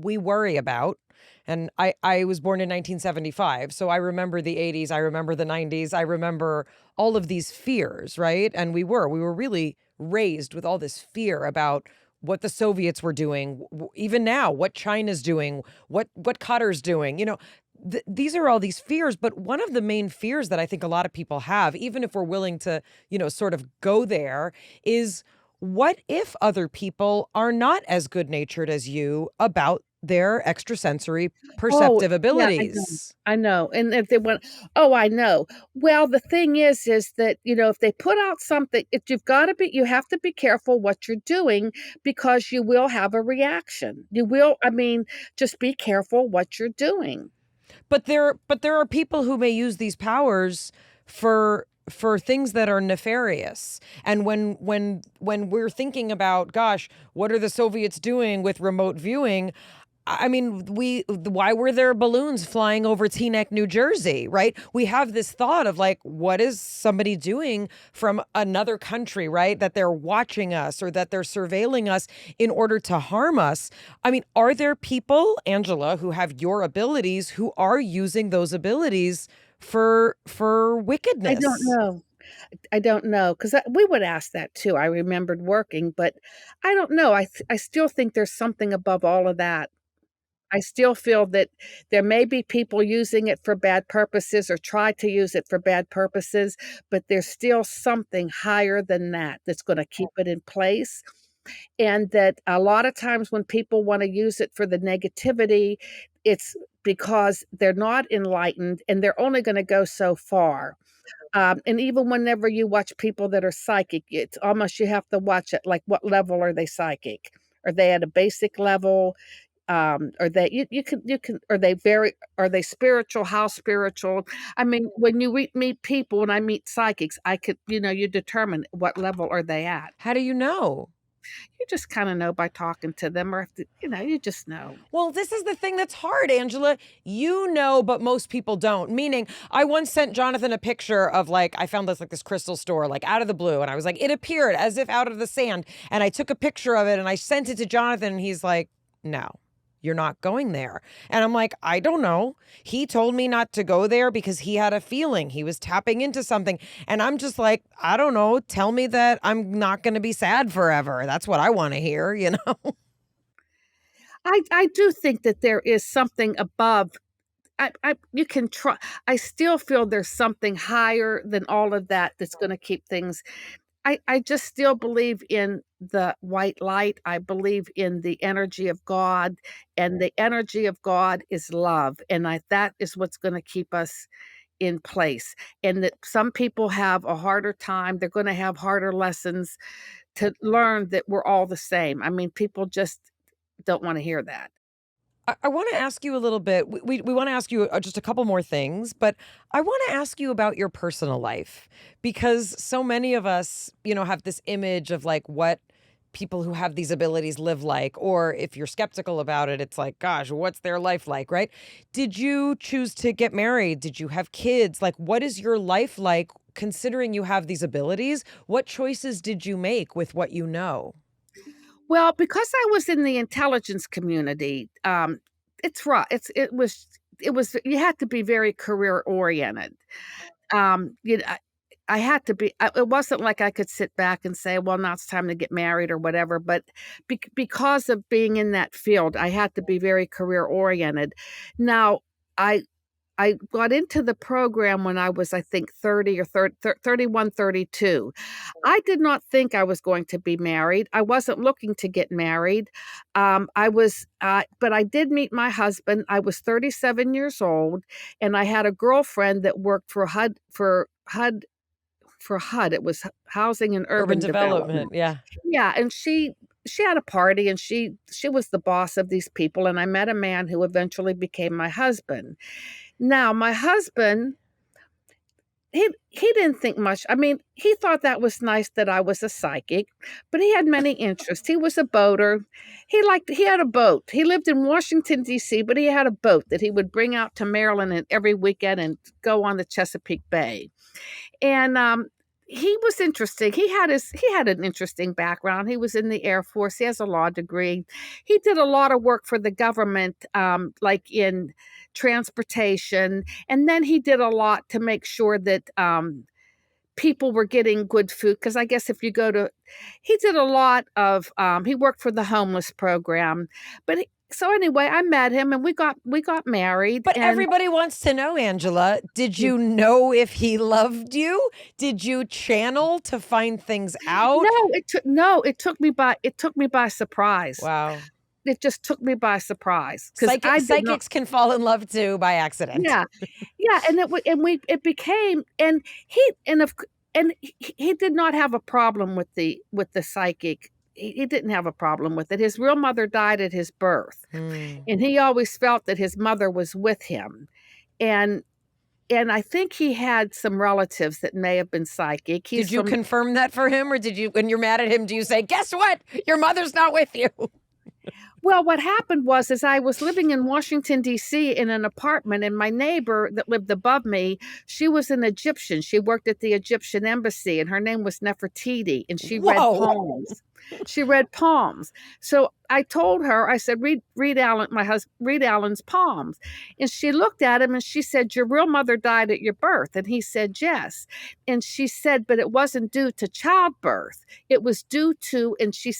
we worry about. And I was born in 1975, so I remember the 80s, I remember the 90s, I remember all of these fears, right? And we were really raised with all this fear about what the Soviets were doing, even now, what China's doing, what Qatar's doing. These are all these fears, but one of the main fears that I think a lot of people have, even if we're willing to, sort of go there, is what if other people are not as good-natured as you about their extrasensory Oh, perceptive yeah, I know. abilities? I know, and if they want oh, I know. Well, the thing is that, if they put out something you have to be careful what you're doing because you will have a reaction. You will I mean, just be careful what you're doing. But there are people who may use these powers for things that are nefarious. And when we're thinking about, gosh, what are the Soviets doing with remote viewing? I mean, why were there balloons flying over Teaneck, New Jersey, right? We have this thought of like, what is somebody doing from another country, right? That they're watching us or that they're surveilling us in order to harm us. I mean, are there people, Angela, who have your abilities, who are using those abilities for I don't wickedness? know. I don't know, 'cause we would ask that too. I remembered working, but I don't know. I still think there's something above all of that. I still feel that there may be people using it for bad purposes or try to use it for bad purposes, but there's still something higher than that that's gonna keep it in place, and that a lot of times when people wanna use it for the negativity, it's because they're not enlightened and they're only gonna go so far. And even whenever you watch people that are psychic, it's almost you have to watch it like what level are they psychic? Are they at a basic level? Are they you can are they spiritual? How spiritual? I mean, when you meet people, when I meet psychics, I could, you determine what level are they at. How do you know? You just kind of know by talking to them, or if you just know. Well, this is the thing that's hard, Angela. You know, but most people don't. Meaning, I once sent Jonathan a picture of like, I found this crystal store, like out of the blue. And I was like, it appeared as if out of the sand. And I took a picture of it and I sent it to Jonathan. And he's like, no, you're not going there. And I'm like, I don't know. He told me not to go there because he had a feeling he was tapping into something. And I'm just like, I don't know. Tell me that I'm not going to be sad forever. That's what I want to hear, you know? I do think that there is something above. I you can try. I still feel there's something higher than all of that that's going to keep things. I just still believe in the white light. I believe in the energy of God, and the energy of God is love, and that is what's gonna keep us in place, and that some people have a harder time, they're gonna have harder lessons to learn that we're all the same. I mean, people just don't wanna hear that. I want to ask you a little bit. We want to ask you just a couple more things, but I want to ask you about your personal life because so many of us, have this image of like what people who have these abilities live like, or if you're skeptical about it, it's like, gosh, what's their life like, right? Did you choose to get married? Did you have kids? Like, what is your life like considering you have these abilities? What choices did you make with what you know? Well, because I was in the intelligence community, it's right. It was you had to be very career oriented. I had to be. It wasn't like I could sit back and say, "Well, now it's time to get married" or whatever. But because of being in that field, I had to be very career oriented. Now, I I got into the program when I was, I think, 30 or 31, 32. I did not think I was going to be married. I wasn't looking to get married. But I did meet my husband. I was 37 years old, and I had a girlfriend that worked for HUD. It was Housing and Urban Urban development. Development. Yeah. Yeah, and she had a party, and she was the boss of these people, and I met a man who eventually became my husband. Now, my husband, he didn't think much. I mean, he thought that was nice that I was a psychic, but he had many interests. He was a boater. He had a boat. He lived in Washington, D.C., but he had a boat that he would bring out to Maryland and every weekend and go on the Chesapeake Bay. And he was interesting. He had an interesting background. He was in the Air Force. He has a law degree. He did a lot of work for the government, like in transportation, and then he did a lot to make sure that people were getting good food. Because I guess if you go to, he did a lot of. He worked for the homeless program, but. So anyway, I met him and we got married. But and everybody wants to know, Angela, did you know if he loved you? Did you channel to find things out? It took me by surprise. Wow. It just took me by surprise because Psychics can fall in love too by accident. Yeah, yeah, and it became, and he did not have a problem with the psychic. He didn't have a problem with it. His real mother died at his birth, and he always felt that his mother was with him, and I think he had some relatives that may have been psychic. Did you confirm that for him, or did you, when you're mad at him, do you say, "Guess what? Your mother's not with you"? Well, what happened was, I was living in Washington, D.C. in an apartment, and my neighbor that lived above me, she was an Egyptian. She worked at the Egyptian embassy, and her name was Nefertiti, and she read poems. She read poems. So I told her, I said, read Alan's poems. And she looked at him and she said, "Your real mother died at your birth." And he said, "Yes." And she said, "But it wasn't due to childbirth. It was due to," and she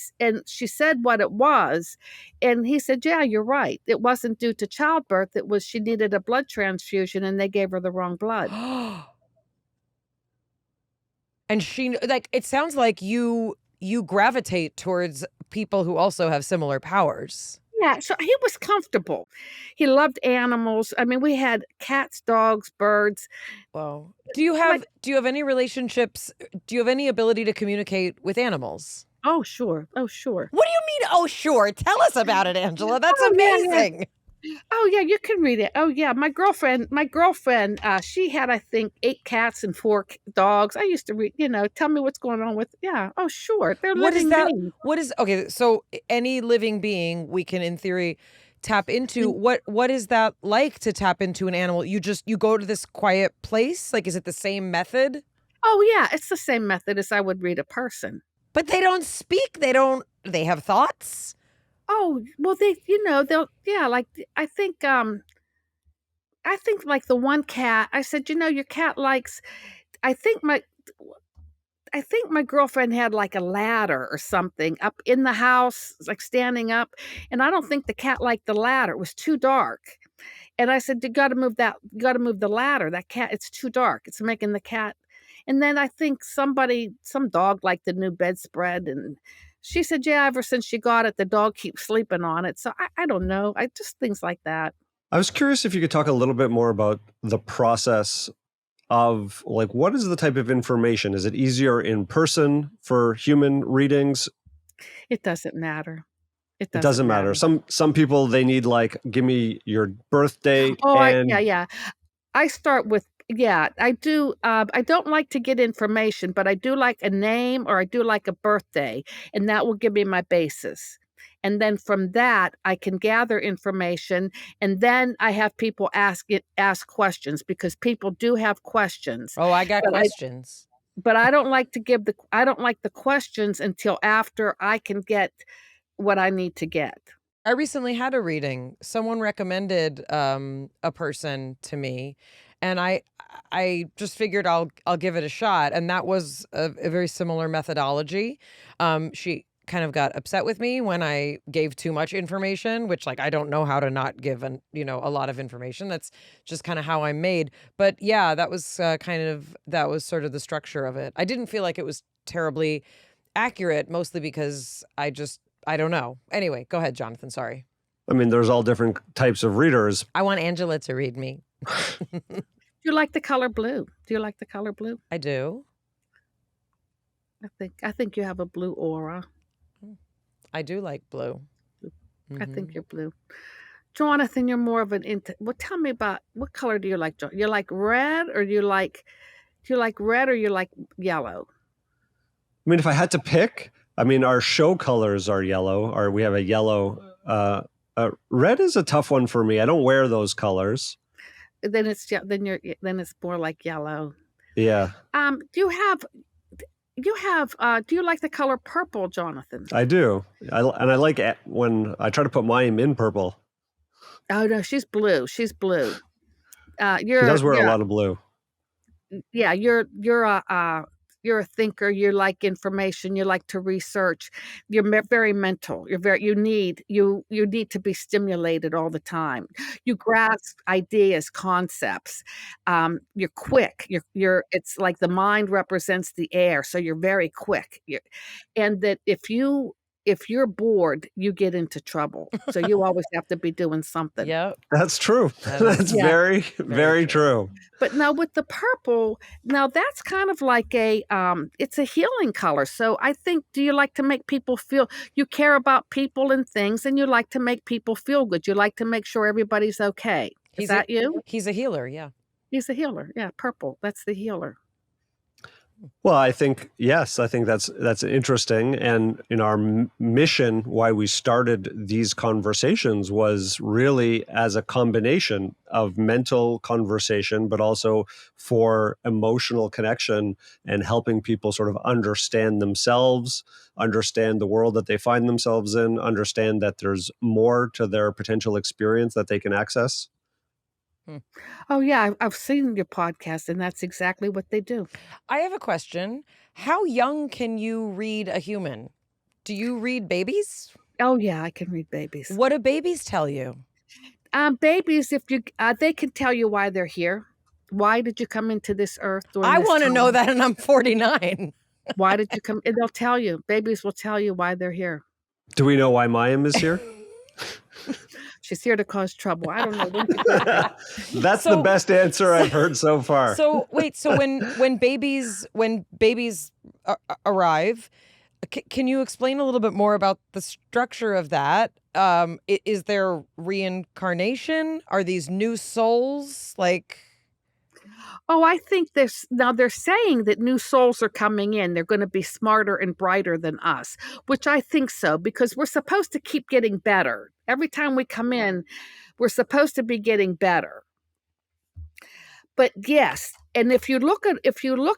said what it was. And he said, "Yeah, you're right. It wasn't due to childbirth. It was she needed a blood transfusion and they gave her the wrong blood." And it sounds like you gravitate towards people who also have similar powers. Yeah, so he was comfortable. He loved animals. I mean, we had cats, dogs, birds. Wow. Do you have any relationships? Do you have any ability to communicate with animals? Oh, sure. Oh, sure. What do you mean, oh, sure? Tell us about it, Angela. That's amazing. Yeah. Oh, yeah, you can read it. Oh, yeah, my girlfriend, she had, I think, 8 cats and 4 dogs. I used to read, tell me what's going on with, yeah. Oh, sure. They're living beings. Okay, so any living being we can, in theory, tap into. What is that like to tap into an animal? You go to this quiet place? Like, is it the same method? Oh, yeah, it's the same method as I would read a person. But they don't speak. They have thoughts. Oh, well, like, I think like the one cat, I said, your cat likes, I think my girlfriend had like a ladder or something up in the house, like standing up. And I don't think the cat liked the ladder. It was too dark. And I said, you got to move the ladder. That cat, it's too dark. It's making the cat. And then I think some dog liked the new bedspread, and she said, yeah, ever since she got it, the dog keeps sleeping on it. So I don't know. I just things like that. I was curious if you could talk a little bit more about the process of, like, what is the type of information? Is it easier in person for human readings? It doesn't matter. It doesn't matter. Some people, they need, like, give me your birthday. Yeah. I start with, I do. I don't like to get information, but I do like a name, or I do like a birthday, and that will give me my basis. And then from that, I can gather information, and then I have people ask questions, because people do have questions. Oh, I got questions. But I don't like the questions until after I can get what I need to get. I recently had a reading. Someone recommended a person to me, and I just figured I'll give it a shot. And that was a very similar methodology. She kind of got upset with me when I gave too much information, which, like, I don't know how to not give a lot of information. That's just kind of how I'm made. But yeah, that was sort of the structure of it. I didn't feel like it was terribly accurate, mostly because I don't know. Anyway, go ahead, Jonathan. Sorry. I mean, there's all different types of readers. I want Angela to read me. Do you like the color blue? I do. I think you have a blue aura. I do like blue. I think you're blue. Jonathan, you're more of an well, tell me about, what color do you like? You like red, or do you like yellow? I mean, if I had to pick, I mean, our show colors are yellow, or we have a yellow. Red is a tough one for me. I don't wear those colors. Then it's more like yellow. Yeah. Do you have you have, do you like the color purple, Jonathan? I do. And I like it when I try to put Mayim in purple. Oh, no, she's blue. She's blue. He does wear a lot of blue. Yeah, you're a thinker. You like information. You like to research. You're very mental. You need to be stimulated all the time. You grasp ideas, concepts. You're quick. It's like the mind represents the air, so you're very quick. And that if you're bored, you get into trouble. So you always have to be doing something. Yep. That's true. That's Yeah. very, very true. But now with the purple, now that's kind of like it's a healing color. So I think, do you like to make people feel, you care about people and things, and you like to make people feel good. You like to make sure everybody's okay. Is that you? He's a healer, yeah. He's a healer. Yeah, purple. That's the healer. Well, I think, yes, I think that's interesting. And in our mission, why we started these conversations was really as a combination of mental conversation, but also for emotional connection and helping people sort of understand themselves, understand the world that they find themselves in, understand that there's more to their potential experience that they can access. Oh, yeah, I've seen your podcast, and that's exactly what they do. I have a question. How young can you read a human? Do you read babies? Oh, yeah, I can read babies. What do babies tell you? Babies, if you they can tell you why they're here. Why did you come into this earth? I want to know that, and I'm 49. Why did you come? And they'll tell you. Babies will tell you why they're here. Do we know why Mayim is here? She's here to cause trouble. I don't know. That's the best answer I've heard so far. So wait, so when babies arrive, can you explain a little bit more about the structure of that? Is there reincarnation? Are these new souls? Oh, I think they're saying that new souls are coming in. They're going to be smarter and brighter than us, which I think so, because we're supposed to keep getting better. Every time we come in, we're supposed to be getting better. But yes, and if you look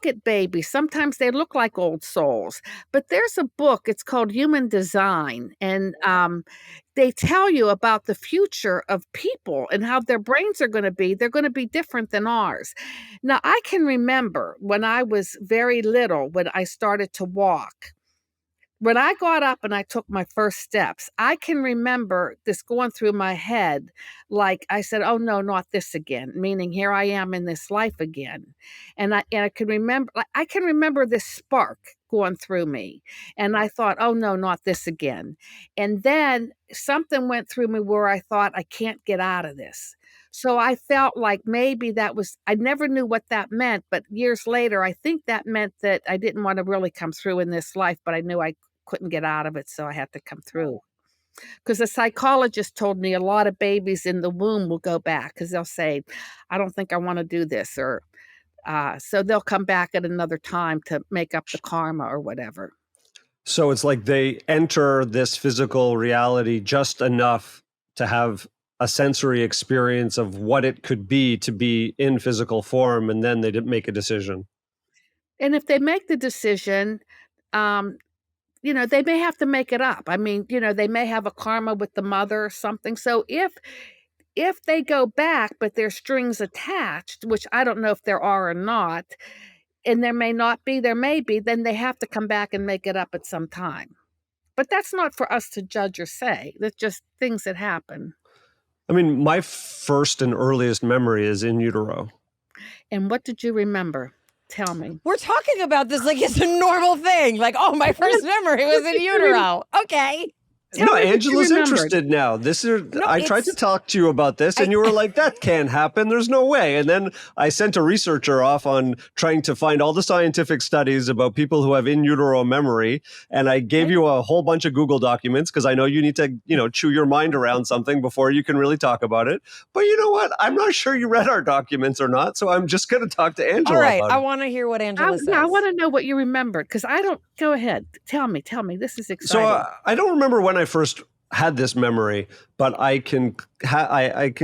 at babies, sometimes they look like old souls. But there's a book, it's called Human Design, and they tell you about the future of people and how their brains are going to be. They're going to be different than ours. Now, I can remember when I was very little, when I started to walk. When I got up and I took my first steps, I can remember this going through my head. Like I said, oh no, not this again, meaning here I am in this life again. And I can remember this spark going through me. And I thought, oh no, not this again. And then something went through me where I thought, I can't get out of this. So I felt like maybe I never knew what that meant, but years later, I think that meant that I didn't want to really come through in this life, but I knew I couldn't get out of it, so I had to come through. Because a psychologist told me a lot of babies in the womb will go back because they'll say, I don't think I want to do this, or so they'll come back at another time to make up the karma or whatever. So it's like they enter this physical reality just enough to have a sensory experience of what it could be to be in physical form, and then they make a decision. And if they make the decision, they may have to make it up. I mean, they may have a karma with the mother or something. So if they go back, but there's strings attached, which I don't know if there are or not, and there may not be, there may be, then they have to come back and make it up at some time. But that's not for us to judge or say. That's just things that happen. I mean, my first and earliest memory is in utero. And what did you remember? Tell me. We're talking about this like it's a normal thing. Like, oh, my first memory was in utero. Okay. No, Angela's interested now. I tried to talk to you about this, and you were like, that can't happen. There's no way. And then I sent a researcher off on trying to find all the scientific studies about people who have in utero memory. And I gave you a whole bunch of Google documents because I know you need to, chew your mind around something before you can really talk about it. But you know what? I'm not sure you read our documents or not. So I'm just going to talk to Angela. All right. about I it. want to hear what Angela says. I want to know what you remembered because I don't. Go ahead. Tell me. This is exciting. So I don't remember when I first had this memory, but I can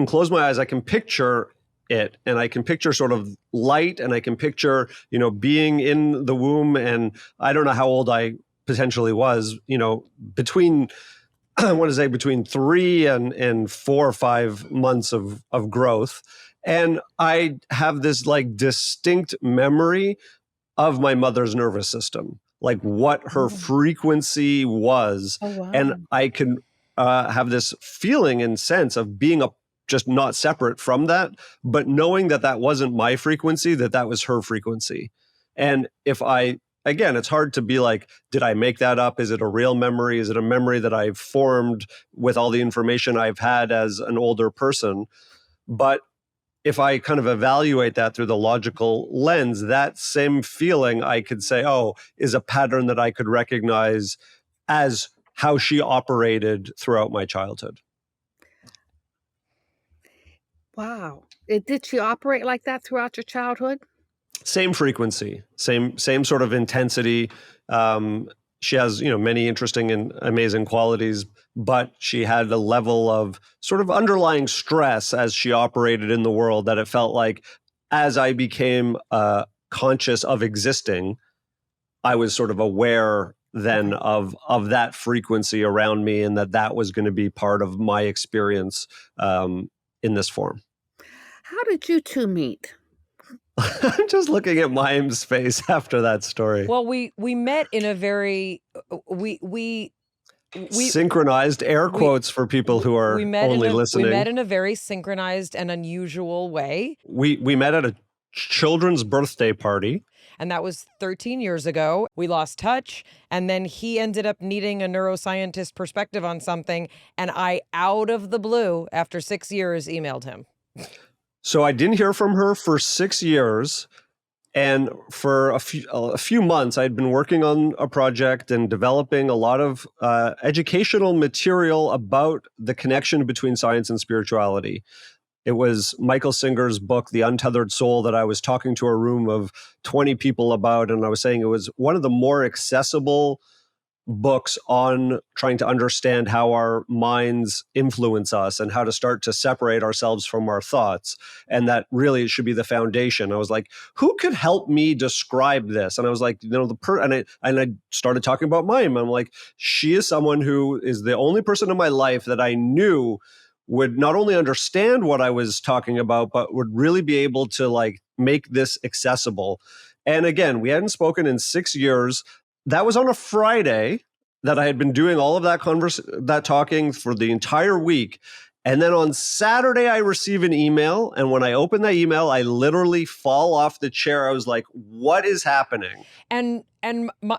close my eyes. I can picture it, and I can picture sort of light, and I can picture, being in the womb, and I don't know how old I potentially was, between I want to say between 3 and 4 or 5 months of growth. And I have this like distinct memory of my mother's nervous system, like what her frequency was. Oh, wow. And I can have this feeling and sense of being just not separate from that, but knowing that that wasn't my frequency, that was her frequency. And again, it's hard to be like, did I make that up? Is it a real memory? Is it a memory that I've formed with all the information I've had as an older person? But if I kind of evaluate that through the logical lens, that same feeling I could say, is a pattern that I could recognize as how she operated throughout my childhood. Wow. Did she operate like that throughout your childhood? Same frequency, same sort of intensity. She has, many interesting and amazing qualities, but she had a level of sort of underlying stress as she operated in the world that it felt like as I became conscious of existing, I was sort of aware then of that frequency around me, and that was going to be part of my experience in this form. How did you two meet? I'm just looking at Mayim's face after that story. Well, we met in a very we synchronized, air quotes for people who are only listening. We met in a very synchronized and unusual way. We met at a children's birthday party. And that was 13 years ago. We lost touch, and then he ended up needing a neuroscientist perspective on something, and I, out of the blue, after 6 years, emailed him. So I didn't hear from her for 6 years, and for a few months, I'd been working on a project and developing a lot of educational material about the connection between science and spirituality. It was Michael Singer's book, The Untethered Soul, that I was talking to a room of 20 people about, and I was saying it was one of the more accessible books on trying to understand how our minds influence us and how to start to separate ourselves from our thoughts. And that really should be the foundation. I was like, who could help me describe this? And I was like, and I started talking about Mayim. I'm like, she is someone who is the only person in my life that I knew would not only understand what I was talking about, but would really be able to like make this accessible. And again, we hadn't spoken in 6 years. That was on a Friday that I had been doing all of that talking for the entire week. And then on Saturday, I receive an email. And when I open that email, I literally fall off the chair. I was like, what is happening? And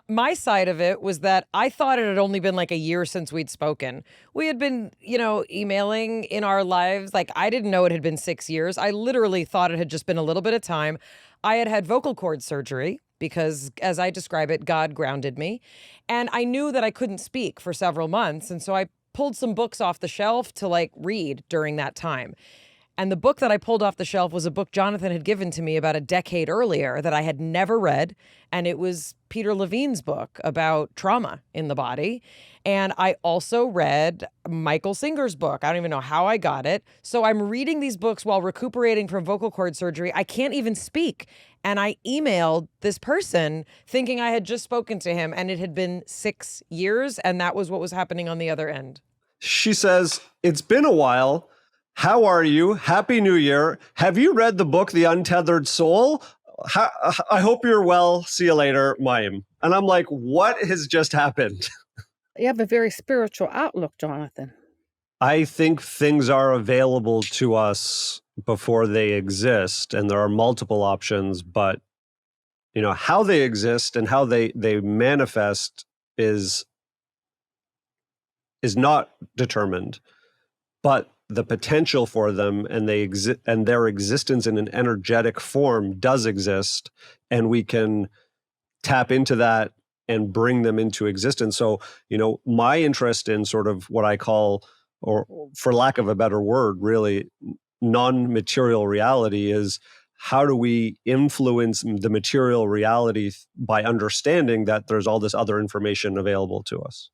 my side of it was that I thought it had only been like a year since we'd spoken. We had been, emailing in our lives. Like, I didn't know it had been 6 years. I literally thought it had just been a little bit of time. I had vocal cord surgery because, as I describe it, God grounded me. And I knew that I couldn't speak for several months. And so I pulled some books off the shelf to like read during that time. And the book that I pulled off the shelf was a book Jonathan had given to me about a decade earlier that I had never read. And it was Peter Levine's book about trauma in the body. And I also read Michael Singer's book. I don't even know how I got it. So I'm reading these books while recuperating from vocal cord surgery. I can't even speak. And I emailed this person thinking I had just spoken to him, and it had been 6 years. And that was what was happening on the other end. She says, "It's been a while. How are you? Happy New Year. Have you read the book, The Untethered Soul? I hope you're well. See you later, Mayim." And I'm like, what has just happened? You have a very spiritual outlook, Jonathan. I think things are available to us before they exist, and there are multiple options, but how they exist and how they manifest is not determined, but the potential for them and their existence in an energetic form does exist, and we can tap into that and bring them into existence. So, my interest in sort of what I call, or for lack of a better word, really non-material reality is, how do we influence the material reality by understanding that there's all this other information available to us?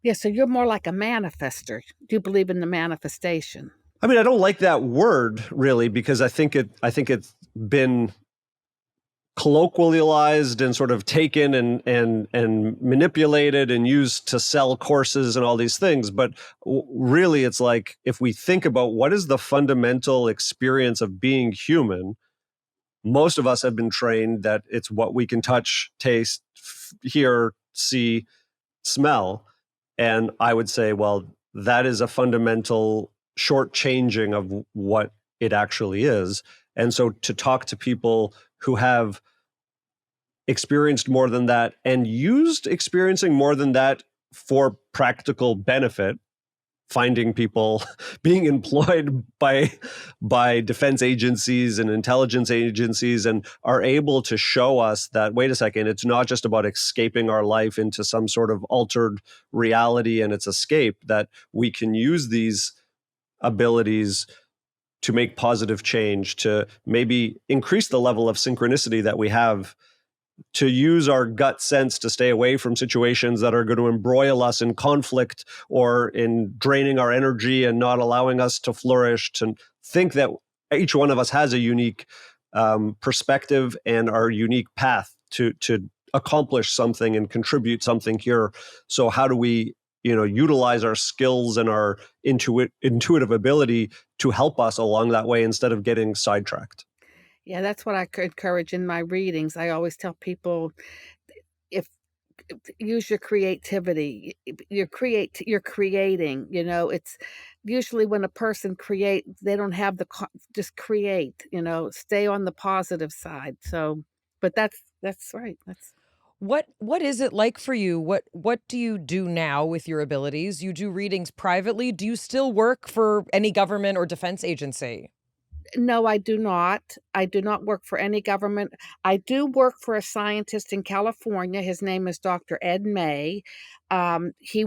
Yeah, so you're more like a manifester. Do you believe in the manifestation? I mean, I don't like that word really, because I think it's been colloquialized and sort of taken and manipulated and used to sell courses and all these things. But really, it's like, if we think about what is the fundamental experience of being human, most of us have been trained that it's what we can touch, taste, hear, see, smell. And I would say, well, that is a fundamental shortchanging of what it actually is. And so to talk to people who have experienced more than that and used experiencing more than that for practical benefit, finding people being employed by defense agencies and intelligence agencies, and are able to show us that, wait a second, it's not just about escaping our life into some sort of altered reality and its escape, that we can use these abilities to make positive change, to maybe increase the level of synchronicity that we have, to use our gut sense to stay away from situations that are going to embroil us in conflict or in draining our energy and not allowing us to flourish, to think that each one of us has a unique perspective and our unique path to accomplish something and contribute something here. So how do we, utilize our skills and our intuitive ability to help us along that way instead of getting sidetracked? Yeah, that's what I encourage in my readings. I always tell people, if use your creativity. You're creating, it's usually when a person create, they don't have just create, stay on the positive side. So, but that's right. That's What is it like for you? What do you do now with your abilities? You do readings privately. Do you still work for any government or defense agency? No, I do not. I do not work for any government. I do work for a scientist in California. His name is Dr. Ed May. He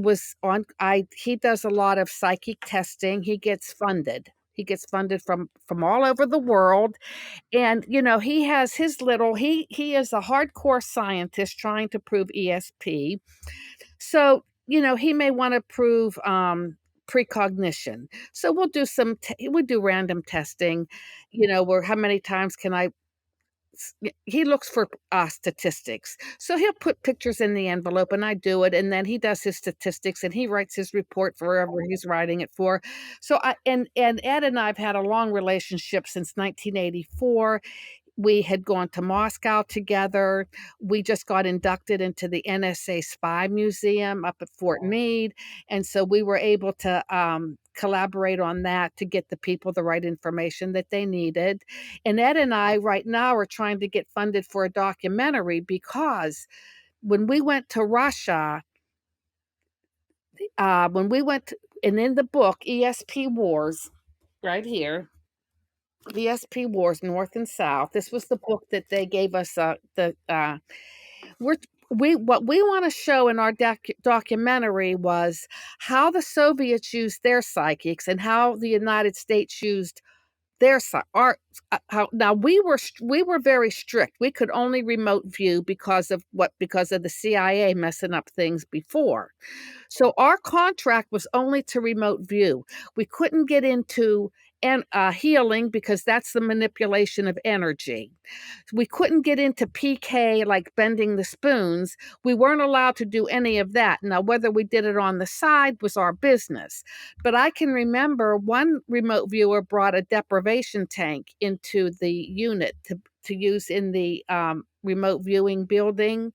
does a lot of psychic testing. He gets funded. He gets funded from all over the world. And he has his little he is a hardcore scientist trying to prove ESP. So, he may want to prove precognition. So we'll do random testing, where how many times can he looks for statistics. So he'll put pictures in the envelope and I do it. And then he does his statistics and he writes his report for wherever he's writing it for. So and Ed and I've had a long relationship since 1984. We had gone to Moscow together. We just got inducted into the NSA Spy Museum up at Fort Meade. And so we were able to collaborate on that to get the people the right information that they needed. And Ed and I right now are trying to get funded for a documentary, because when we went to Russia, and in the book, ESP Wars, right here, ESP Wars, North and South. This was the book that they gave us. We're what we want to show in our documentary was how the Soviets used their psychics and how the United States used their our how now we were very strict. We could only remote view because of the CIA messing up things before. So our contract was only to remote view. We couldn't get into healing, because that's the manipulation of energy. We couldn't get into PK, like bending the spoons. We weren't allowed to do any of that. Now, whether we did it on the side was our business. But I can remember one remote viewer brought a deprivation tank into the unit to use in the remote viewing building,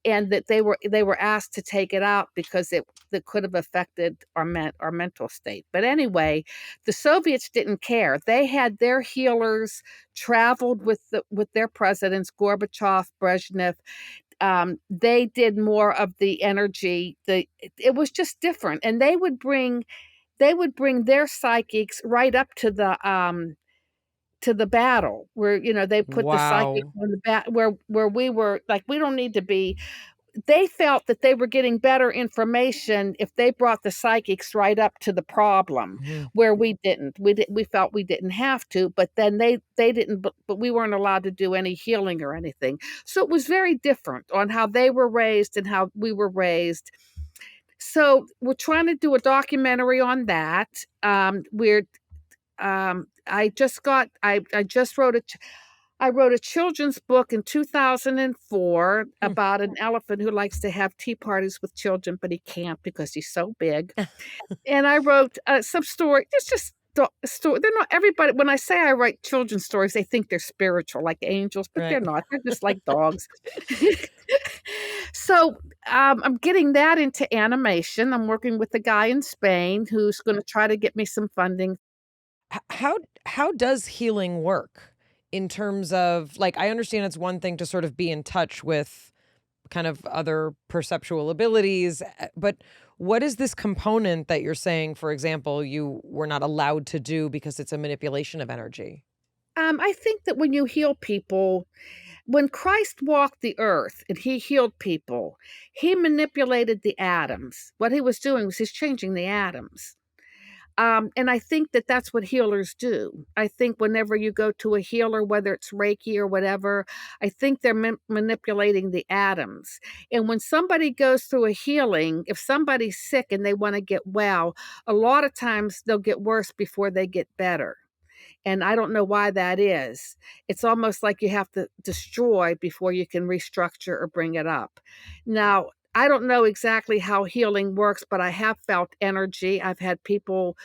and that they were asked to take it out because that could have affected our mental state. But anyway, the Soviets didn't care. They had their healers, traveled with their presidents, Gorbachev, Brezhnev. They did more of the energy. It was just different, and they would bring their psychics right up to the battle, where they put the psychic Wow. on the where we were like, we don't need to be. They felt that they were getting better information if they brought the psychics right up to the problem, Mhm. where we didn't. We felt we didn't have to, but then they didn't, but we weren't allowed to do any healing or anything. So it was very different on how they were raised and how we were raised. So we're trying to do a documentary on that. I just got I just wrote I wrote a children's book in 2004 about an elephant who likes to have tea parties with children, but he can't because he's so big. And I wrote some story. It's just story. They're not everybody. When I say I write children's stories, they think they're spiritual, like angels, but they're Right. not. They're just like dogs. So I'm getting that into animation. I'm working with a guy in Spain who's going to try to get me some funding. How does healing work in terms of, like, I understand it's one thing to sort of be in touch with kind of other perceptual abilities, but what is this component that you're saying, for example, you were not allowed to do because it's a manipulation of energy? I think that when you heal people, when Christ walked the earth and he healed people, he manipulated the atoms. What he was doing was he's changing the atoms. And I think that that's what healers do. I think whenever you go to a healer, whether it's Reiki or whatever, I think they're manipulating the atoms. And when somebody goes through a healing, if somebody's sick and they want to get well, a lot of times they'll get worse before they get better. And I don't know why that is. It's almost like you have to destroy before you can restructure or bring it up. Now, I don't know exactly how healing works, but I have felt energy. I've had people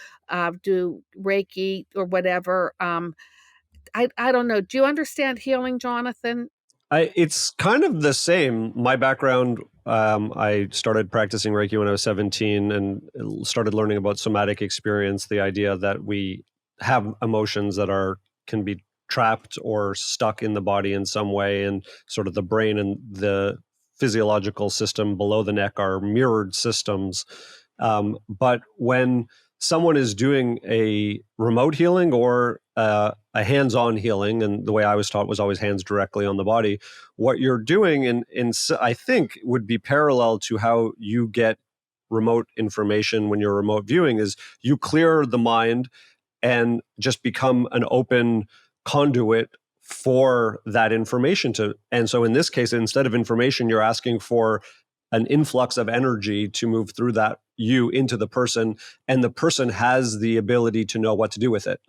do Reiki or whatever. I don't know. Do you understand healing, Jonathan? It's kind of the same. My background, I started practicing Reiki when I was 17 and started learning about somatic experience, the idea that we have emotions that can be trapped or stuck in the body in some way, and sort of the brain and the physiological system below the neck are mirrored systems. But when someone is doing a remote healing or a hands-on healing, and the way I was taught was always hands directly on the body, what you're doing I think would be parallel to how you get remote information when you're remote viewing, is you clear the mind and just become an open conduit for that information and so in this case, instead of information, you're asking for an influx of energy to move through that you into the person, and the person has the ability to know what to do with it.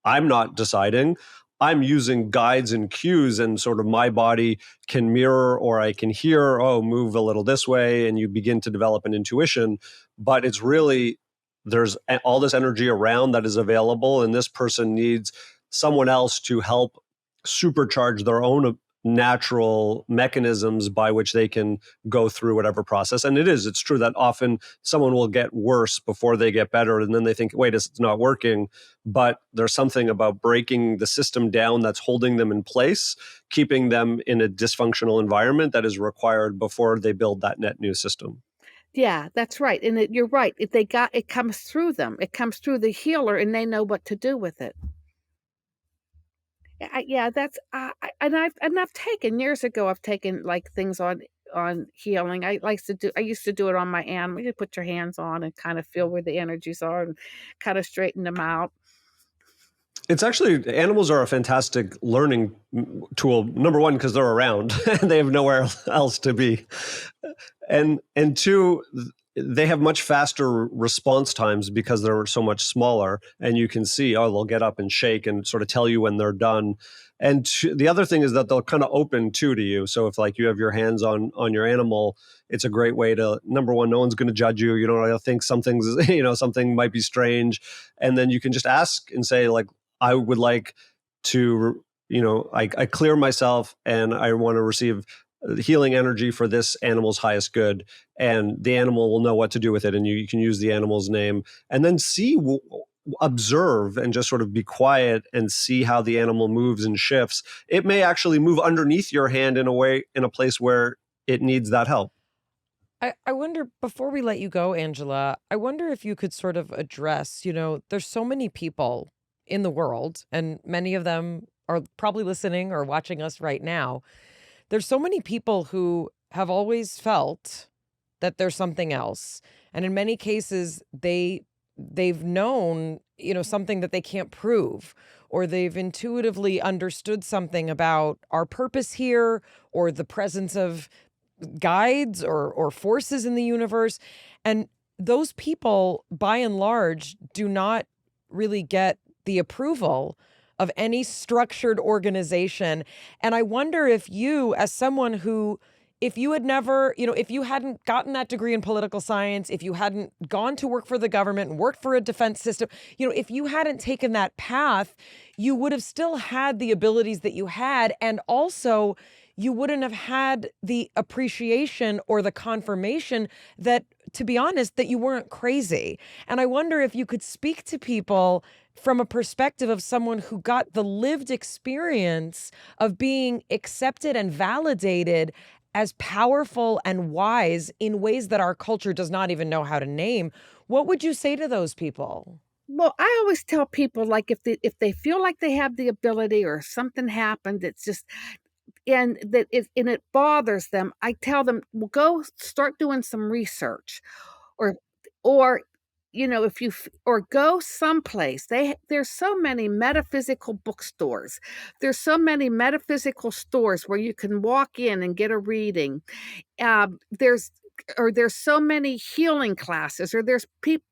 I'm not deciding. I'm using guides and cues, and sort of my body can mirror, or I can hear, oh, move a little this way, and you begin to develop an intuition. But it's really, there's all this energy around that is available, and this person needs someone else to help supercharge their own natural mechanisms by which they can go through whatever process. And it's true that often someone will get worse before they get better, and then they think, wait, it's not working. But there's something about breaking the system down that's holding them in place, keeping them in a dysfunctional environment, that is required before they build that net new system. Yeah, that's right. And you're right. If they got it comes through them. It comes through the healer and they know what to do with it. Yeah, that's I've taken years ago. I've taken like things on healing. I used to do it on my animal. You put your hands on and kind of feel where the energies are and kind of straighten them out. It's actually, animals are a fantastic learning tool. Number one, because they're around and they have nowhere else to be, and two, they have much faster response times because they're so much smaller, and you can see, oh, they'll get up and shake and sort of tell you when they're done. And the other thing is that they'll kind of open too to you. So if like you have your hands on your animal, it's a great way to, number one, no one's going to judge you. You don't think something's, something might be strange, and then you can just ask and say, like, I would like to, I clear myself and I want to receive healing energy for this animal's highest good. And the animal will know what to do with it. And you can use the animal's name and then observe and just sort of be quiet and see how the animal moves and shifts. It may actually move underneath your hand in a place where it needs that help. I wonder, before we let you go, Angela, I wonder if you could sort of address, there's so many people in the world, and many of them are probably listening or watching us right now. There's so many people who have always felt that there's something else. And in many cases, they've known, something that they can't prove, or they've intuitively understood something about our purpose here, or the presence of guides or forces in the universe. And those people, by and large, do not really get the approval of any structured organization. And I wonder if you, as someone who, if you had never, if you hadn't gotten that degree in political science, if you hadn't gone to work for the government and worked for a defense system, if you hadn't taken that path, you would have still had the abilities that you had. And also, you wouldn't have had the appreciation or the confirmation that, to be honest, that you weren't crazy. And I wonder if you could speak to people from a perspective of someone who got the lived experience of being accepted and validated as powerful and wise in ways that our culture does not even know how to name. What would you say to those people? Well, I always tell people, like, if they feel like they have the ability or something happened, it's just and it bothers them, I tell them, well, go start doing some research, or or if or go someplace. There's so many metaphysical bookstores. There's so many metaphysical stores where you can walk in and get a reading. There's there's so many healing classes, or there's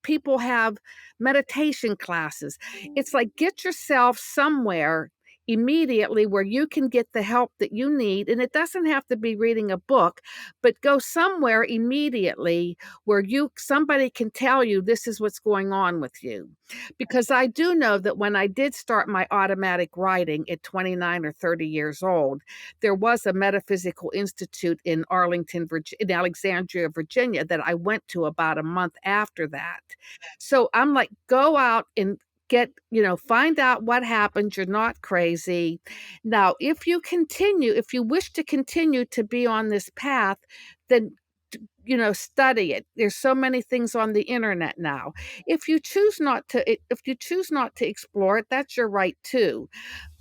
people have meditation classes. It's like, get yourself somewhere immediately where you can get the help that you need, and it doesn't have to be reading a book, but go somewhere immediately where somebody can tell you this is what's going on with you. Because I do know that when I did start my automatic writing at 29 or 30 years old, there was a metaphysical institute in in Alexandria, Virginia, that I went to about a month after that. So I'm like, go out and find out what happened. You're not crazy. Now, if you wish to continue to be on this path, then study it. There's so many things on the internet now. If you choose not to explore it, that's your right too.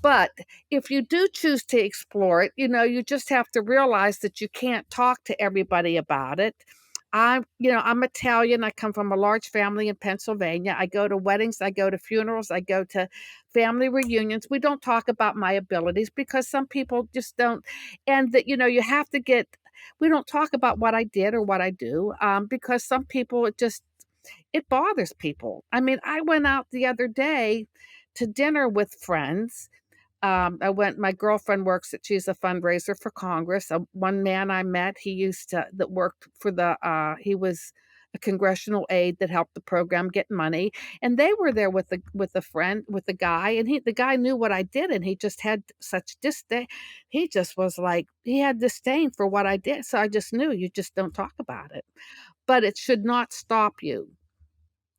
But if you do choose to explore it, you just have to realize that you can't talk to everybody about it. I'm Italian. I come from a large family in Pennsylvania. I go to weddings, I go to funerals, I go to family reunions. We don't talk about my abilities because some people just don't. And that, we don't talk about what I did or what I do, because some people, it bothers people. I mean, I went out the other day to dinner with friends. My girlfriend she's a fundraiser for Congress. One man I met, that worked for he was a congressional aide that helped the program get money. And they were there with the guy, and the guy knew what I did, and he just had such disdain. He just was like, he had disdain for what I did. So I just knew, you just don't talk about it. But it should not stop you.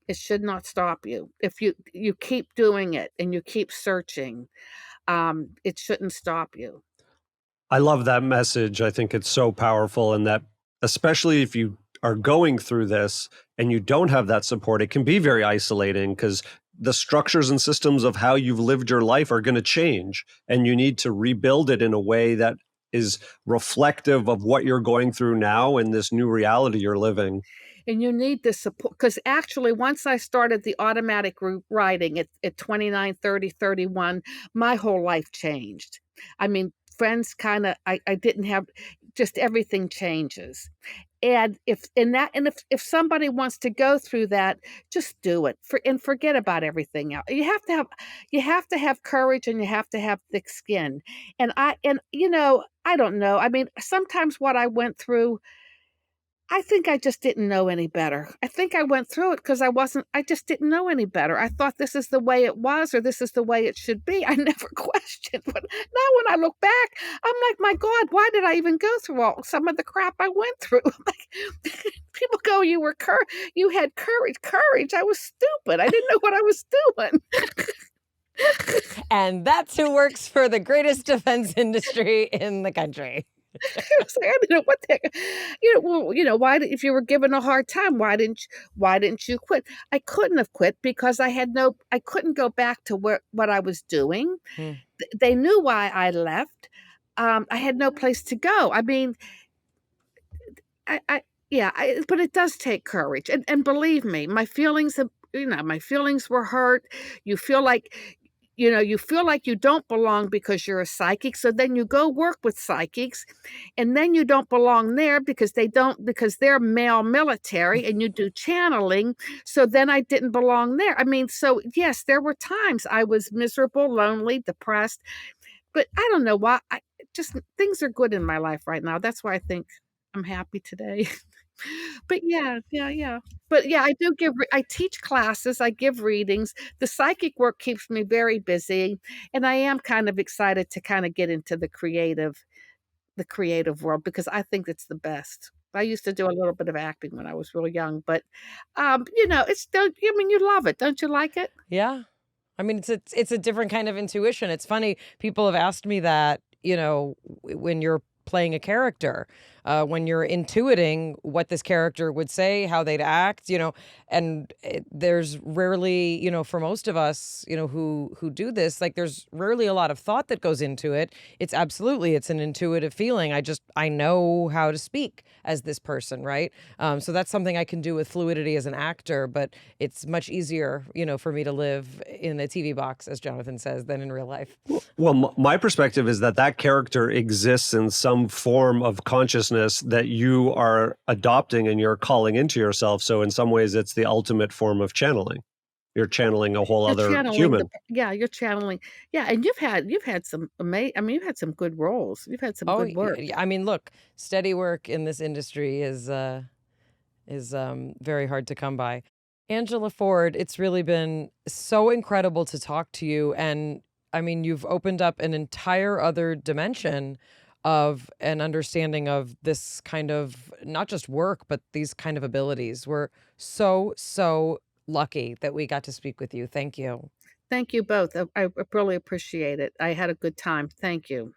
It should not stop you. If you keep doing it and you keep searching, it shouldn't stop you. I love that message. I think it's so powerful, and that especially if you are going through this and you don't have that support, it can be very isolating because the structures and systems of how you've lived your life are going to change, and you need to rebuild it in a way that is reflective of what you're going through now and this new reality you're living. And you need the support, because actually, once I started the automatic writing at 29, 30, 31, my whole life changed. I mean, friends I didn't have, just everything changes. And if somebody wants to go through that, just do it and forget about everything else. You have to have courage, and you have to have thick skin. And I don't know. I mean, sometimes what I went through, I think I just didn't know any better. I think I went through it because I just didn't know any better. I thought this is the way it was, or this is the way it should be. I never questioned. But now when I look back, I'm like, my God, why did I even go through some of the crap I went through? Like, people go, you had courage. Courage. I was stupid. I didn't know what I was doing. And that's who works for the greatest defense industry in the country. I was like, I don't know what the heck. Why if you were given a hard time, why didn't you quit? I couldn't have quit because I couldn't go back to what I was doing. They knew why I left. I had no place to go. I mean, but it does take courage. And believe me, my feelings were hurt. You feel like you feel like you don't belong because you're a psychic. So then you go work with psychics, and then you don't belong there because they're male military, and you do channeling. So then I didn't belong there. I mean, so yes, there were times I was miserable, lonely, depressed, but I don't know why. Just things are good in my life right now. That's why I think I'm happy today. But yeah, yeah, yeah. But yeah, I teach classes, I give readings. The psychic work keeps me very busy, and I am kind of excited to kind of get into the creative world because I think it's the best. I used to do a little bit of acting when I was real young, but it's don't I mean you love it. Don't you like it? Yeah. I mean, it's a different kind of intuition. It's funny. People have asked me that, when you're playing a character, when you're intuiting what this character would say, how they'd act, and there's rarely, for most of us, who do this, like there's rarely a lot of thought that goes into it. It's an intuitive feeling. I know how to speak as this person, right? So that's something I can do with fluidity as an actor, but it's much easier, for me to live in a TV box, as Jonathan says, than in real life. Well, my perspective is that character exists in some form of consciousness that you are adopting and you're calling into yourself. So in some ways, it's the ultimate form of channeling. You're channeling a whole other human. You're channeling. Yeah, and you've had some you've had some good roles. You've had some good work. I mean, look, steady work in this industry is very hard to come by. Angela Ford, it's really been so incredible to talk to you. And I mean, you've opened up an entire other dimension of an understanding of this kind of not just work, but these kind of abilities. We're so lucky that we got to speak with you. Thank you. Thank you both. I really appreciate it. I had a good time. Thank you.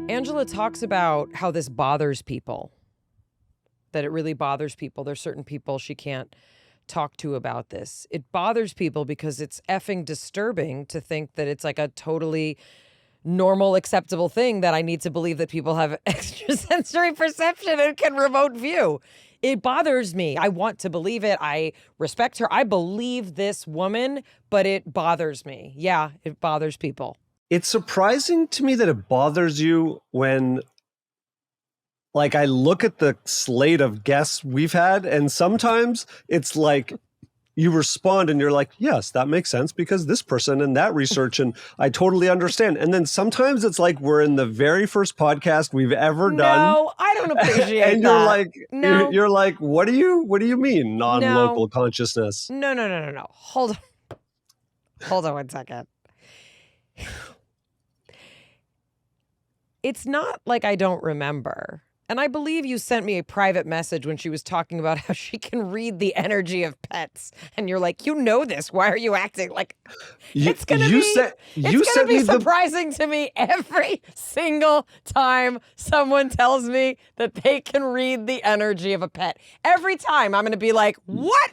Angela talks about how this bothers people, that it really bothers people. There's certain people she can't talk to about this. It bothers people because it's effing disturbing to think that it's like a totally normal, acceptable thing that I need to believe that people have extrasensory perception and can remote view. It bothers me. I want to believe it. I respect her. I believe this woman, but it bothers me. Yeah, it bothers people. It's surprising to me that it bothers you when, like, I look at the slate of guests we've had, and sometimes it's like you respond and you're like, yes, that makes sense because this person and that research, and I totally understand. And then sometimes it's like we're in the very first podcast we've ever done. No, I don't appreciate and that. you're like, no. you're like, what do you mean non-local consciousness? No. Hold on 1 second. It's not like I don't remember. And I believe you sent me a private message when she was talking about how she can read the energy of pets. And you're like, you know this. Why are you acting like it's going to be surprising to me every single time someone tells me that they can read the energy of a pet. Every time I'm going to be like, what?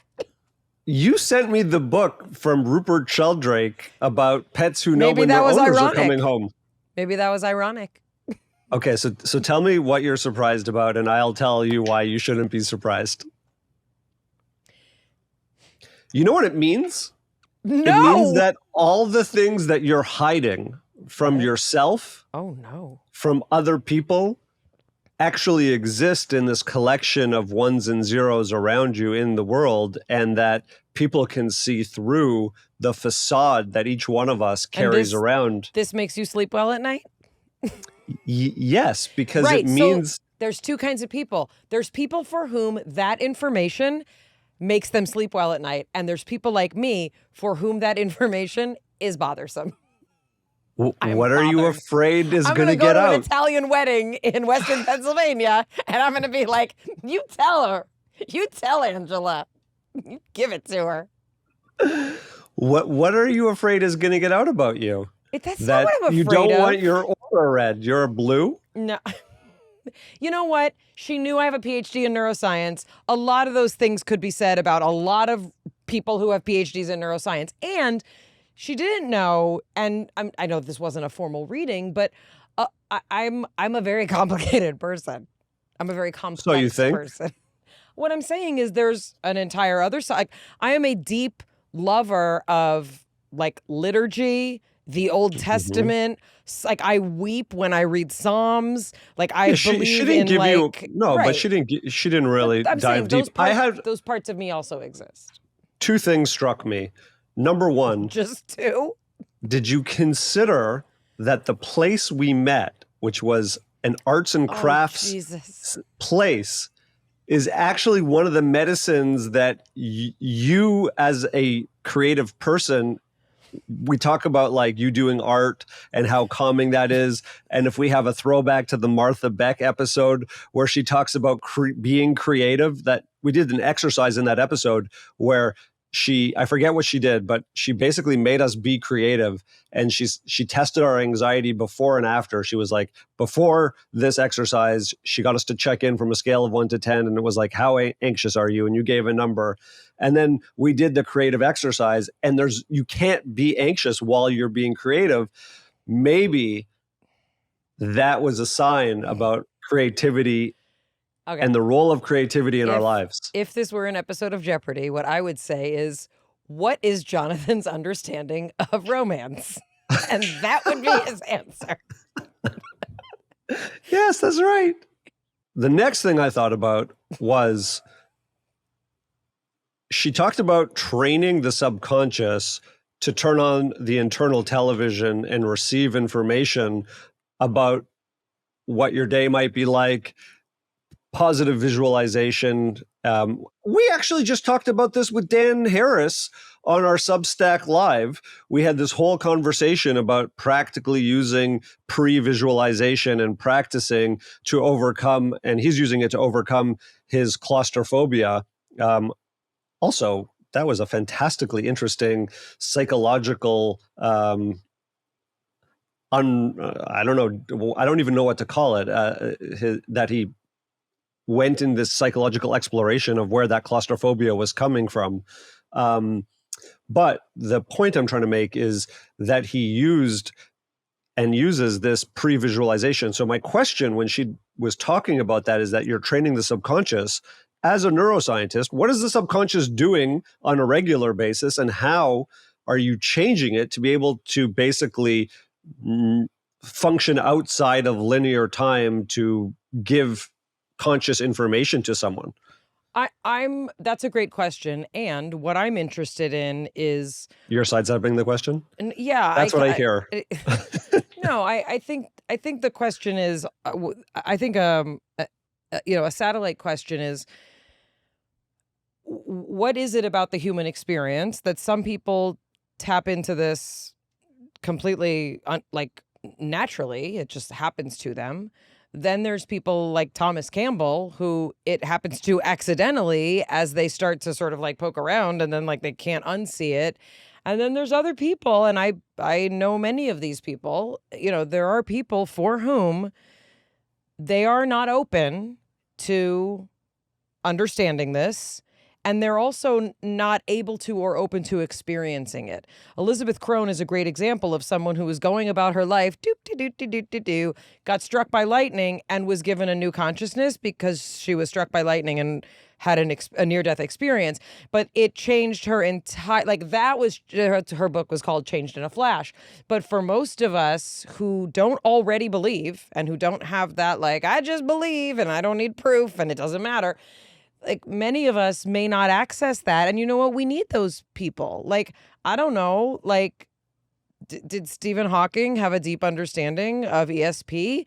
You sent me the book from Rupert Sheldrake about pets who know when their owners are coming home. Maybe that was ironic. Okay, so tell me what you're surprised about, and I'll tell you why you shouldn't be surprised. You know what it means? No. It means that all the things that you're hiding from yourself, from other people, actually exist in this collection of ones and zeros around you in the world, and that people can see through the facade that each one of us carries around. This makes you sleep well at night? Yes, because it means... So there's two kinds of people. There's people for whom that information makes them sleep well at night, and there's people like me for whom that information is bothersome. What are you afraid is going to get out? I'm going to go to an Italian wedding in Western Pennsylvania, and I'm going to be like, you tell her. You tell Angela. You give it to her. What are you afraid is going to get out about you? That's not what I'm afraid of. You don't want your aura read. You're a blue? No. You know what? She knew I have a PhD in neuroscience. A lot of those things could be said about a lot of people who have PhDs in neuroscience. And she didn't know, and I know this wasn't a formal reading, but I'm a very complicated person. I'm a very complex person. what I'm saying is there's an entire other side. I am a deep lover of like liturgy, the Old Testament. Like I weep when I read Psalms. Like I she believe didn't in give like you no, but right. she didn't really I'm saying dive deep. those parts of me also exist. Two things struck me. Number one, Just two. did you consider that the place we met, which was an arts and crafts place, is actually one of the medicines that you as a creative person, we talk about like you doing art and how calming that is. And if we have a throwback to the Martha Beck episode where she talks about being creative, that we did an exercise in that episode where I forget what she did, but she basically made us be creative. And she tested our anxiety before and after. She was like, before this exercise, she got us to check in from a scale of 1 to 10. And it was like, how anxious are you? And you gave a number. And then we did the creative exercise, and you can't be anxious while you're being creative. Maybe that was a sign about creativity and the role of creativity in our lives. If this were an episode of Jeopardy, what I would say is, what is Jonathan's understanding of romance? And that would be his answer. Yes, that's right. The next thing I thought about was she talked about training the subconscious to turn on the internal television and receive information about what your day might be like, positive visualization. We actually just talked about this with Dan Harris on our Substack Live. We had this whole conversation about practically using pre-visualization and practicing to overcome, and he's using it to overcome his claustrophobia. Also, that was a fantastically interesting psychological, I don't know, I don't even know what to call it, that he went in this psychological exploration of where that claustrophobia was coming from. But the point I'm trying to make is that he used and uses this pre-visualization. So my question when she was talking about that is that you're training the subconscious. As a neuroscientist, what is the subconscious doing on a regular basis, and how are you changing it to be able to basically function outside of linear time to give conscious information to someone? That's a great question. And what I'm interested in is your sidestepping the question. Yeah, that's what I hear. No, I think the question is, I think a satellite question is, what is it about the human experience that some people tap into this completely like naturally? It just happens to them. Then there's people like Thomas Campbell who it happens to accidentally as they start to sort of like poke around, and then like they can't unsee it. And then there's other people, and I know many of these people. There are people for whom they are not open to understanding this, and they're also not able to or open to experiencing it. Elizabeth Crone is a great example of someone who was going about her life, got struck by lightning, and was given a new consciousness because she was struck by lightning and had a near-death experience. But it changed her entire, like that was, her book was called Changed in a Flash. But for most of us who don't already believe and who don't have that, like, I just believe and I don't need proof and it doesn't matter, like many of us may not access that. And you know what? We need those people. Like, I don't know, like, did Stephen Hawking have a deep understanding of ESP?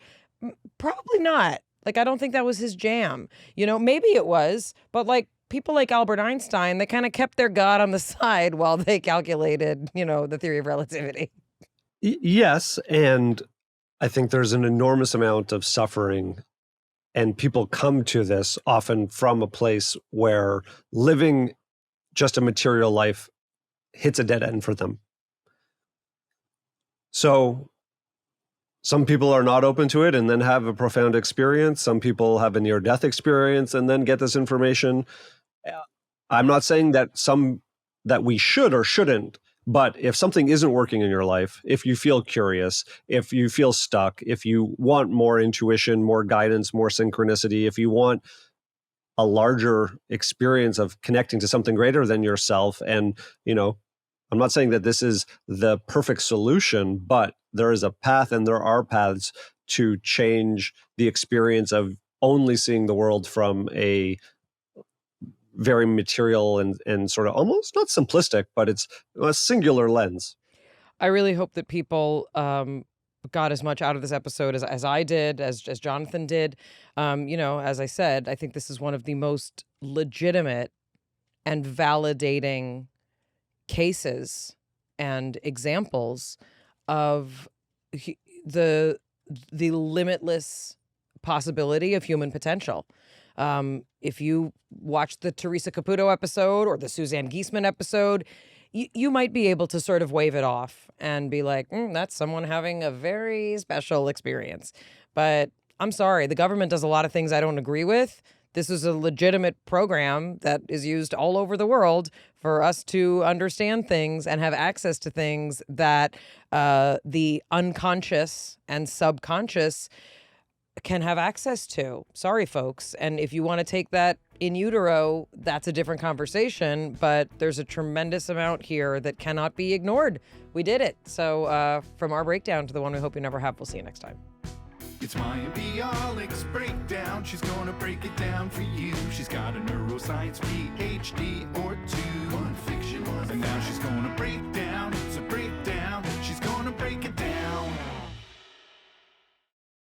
Probably not. Like, I don't think that was his jam. Maybe it was, but like people like Albert Einstein, they kind of kept their God on the side while they calculated, the theory of relativity. Yes. And I think there's an enormous amount of suffering, and people come to this often from a place where living just a material life hits a dead end for them. So some people are not open to it and then have a profound experience. Some people have a near-death experience and then get this information. I'm not saying that we should or shouldn't, but if something isn't working in your life, if you feel curious, if you feel stuck, if you want more intuition, more guidance, more synchronicity, if you want a larger experience of connecting to something greater than yourself. And, I'm not saying that this is the perfect solution, but there is a path and there are paths to change the experience of only seeing the world from a very material and sort of almost not simplistic, but it's a singular lens. I really hope that people got as much out of this episode as I did, as Jonathan did. As I said, I think this is one of the most legitimate and validating cases and examples of the limitless possibility of human potential. If you watch the Teresa Caputo episode or the Suzanne Giesemann episode, you might be able to sort of wave it off and be like, that's someone having a very special experience. But I'm sorry, the government does a lot of things I don't agree with. This is a legitimate program that is used all over the world for us to understand things and have access to things that the unconscious and subconscious can have access to. Sorry, folks. And if you want to take that in utero, that's a different conversation, but there's a tremendous amount here that cannot be ignored. We did it. So from our breakdown to the one we hope you never have, we'll see you next time. It's Mayim Bialik's breakdown. She's gonna break it down for you. She's got a neuroscience PhD or two. One fiction, and now she's gonna break down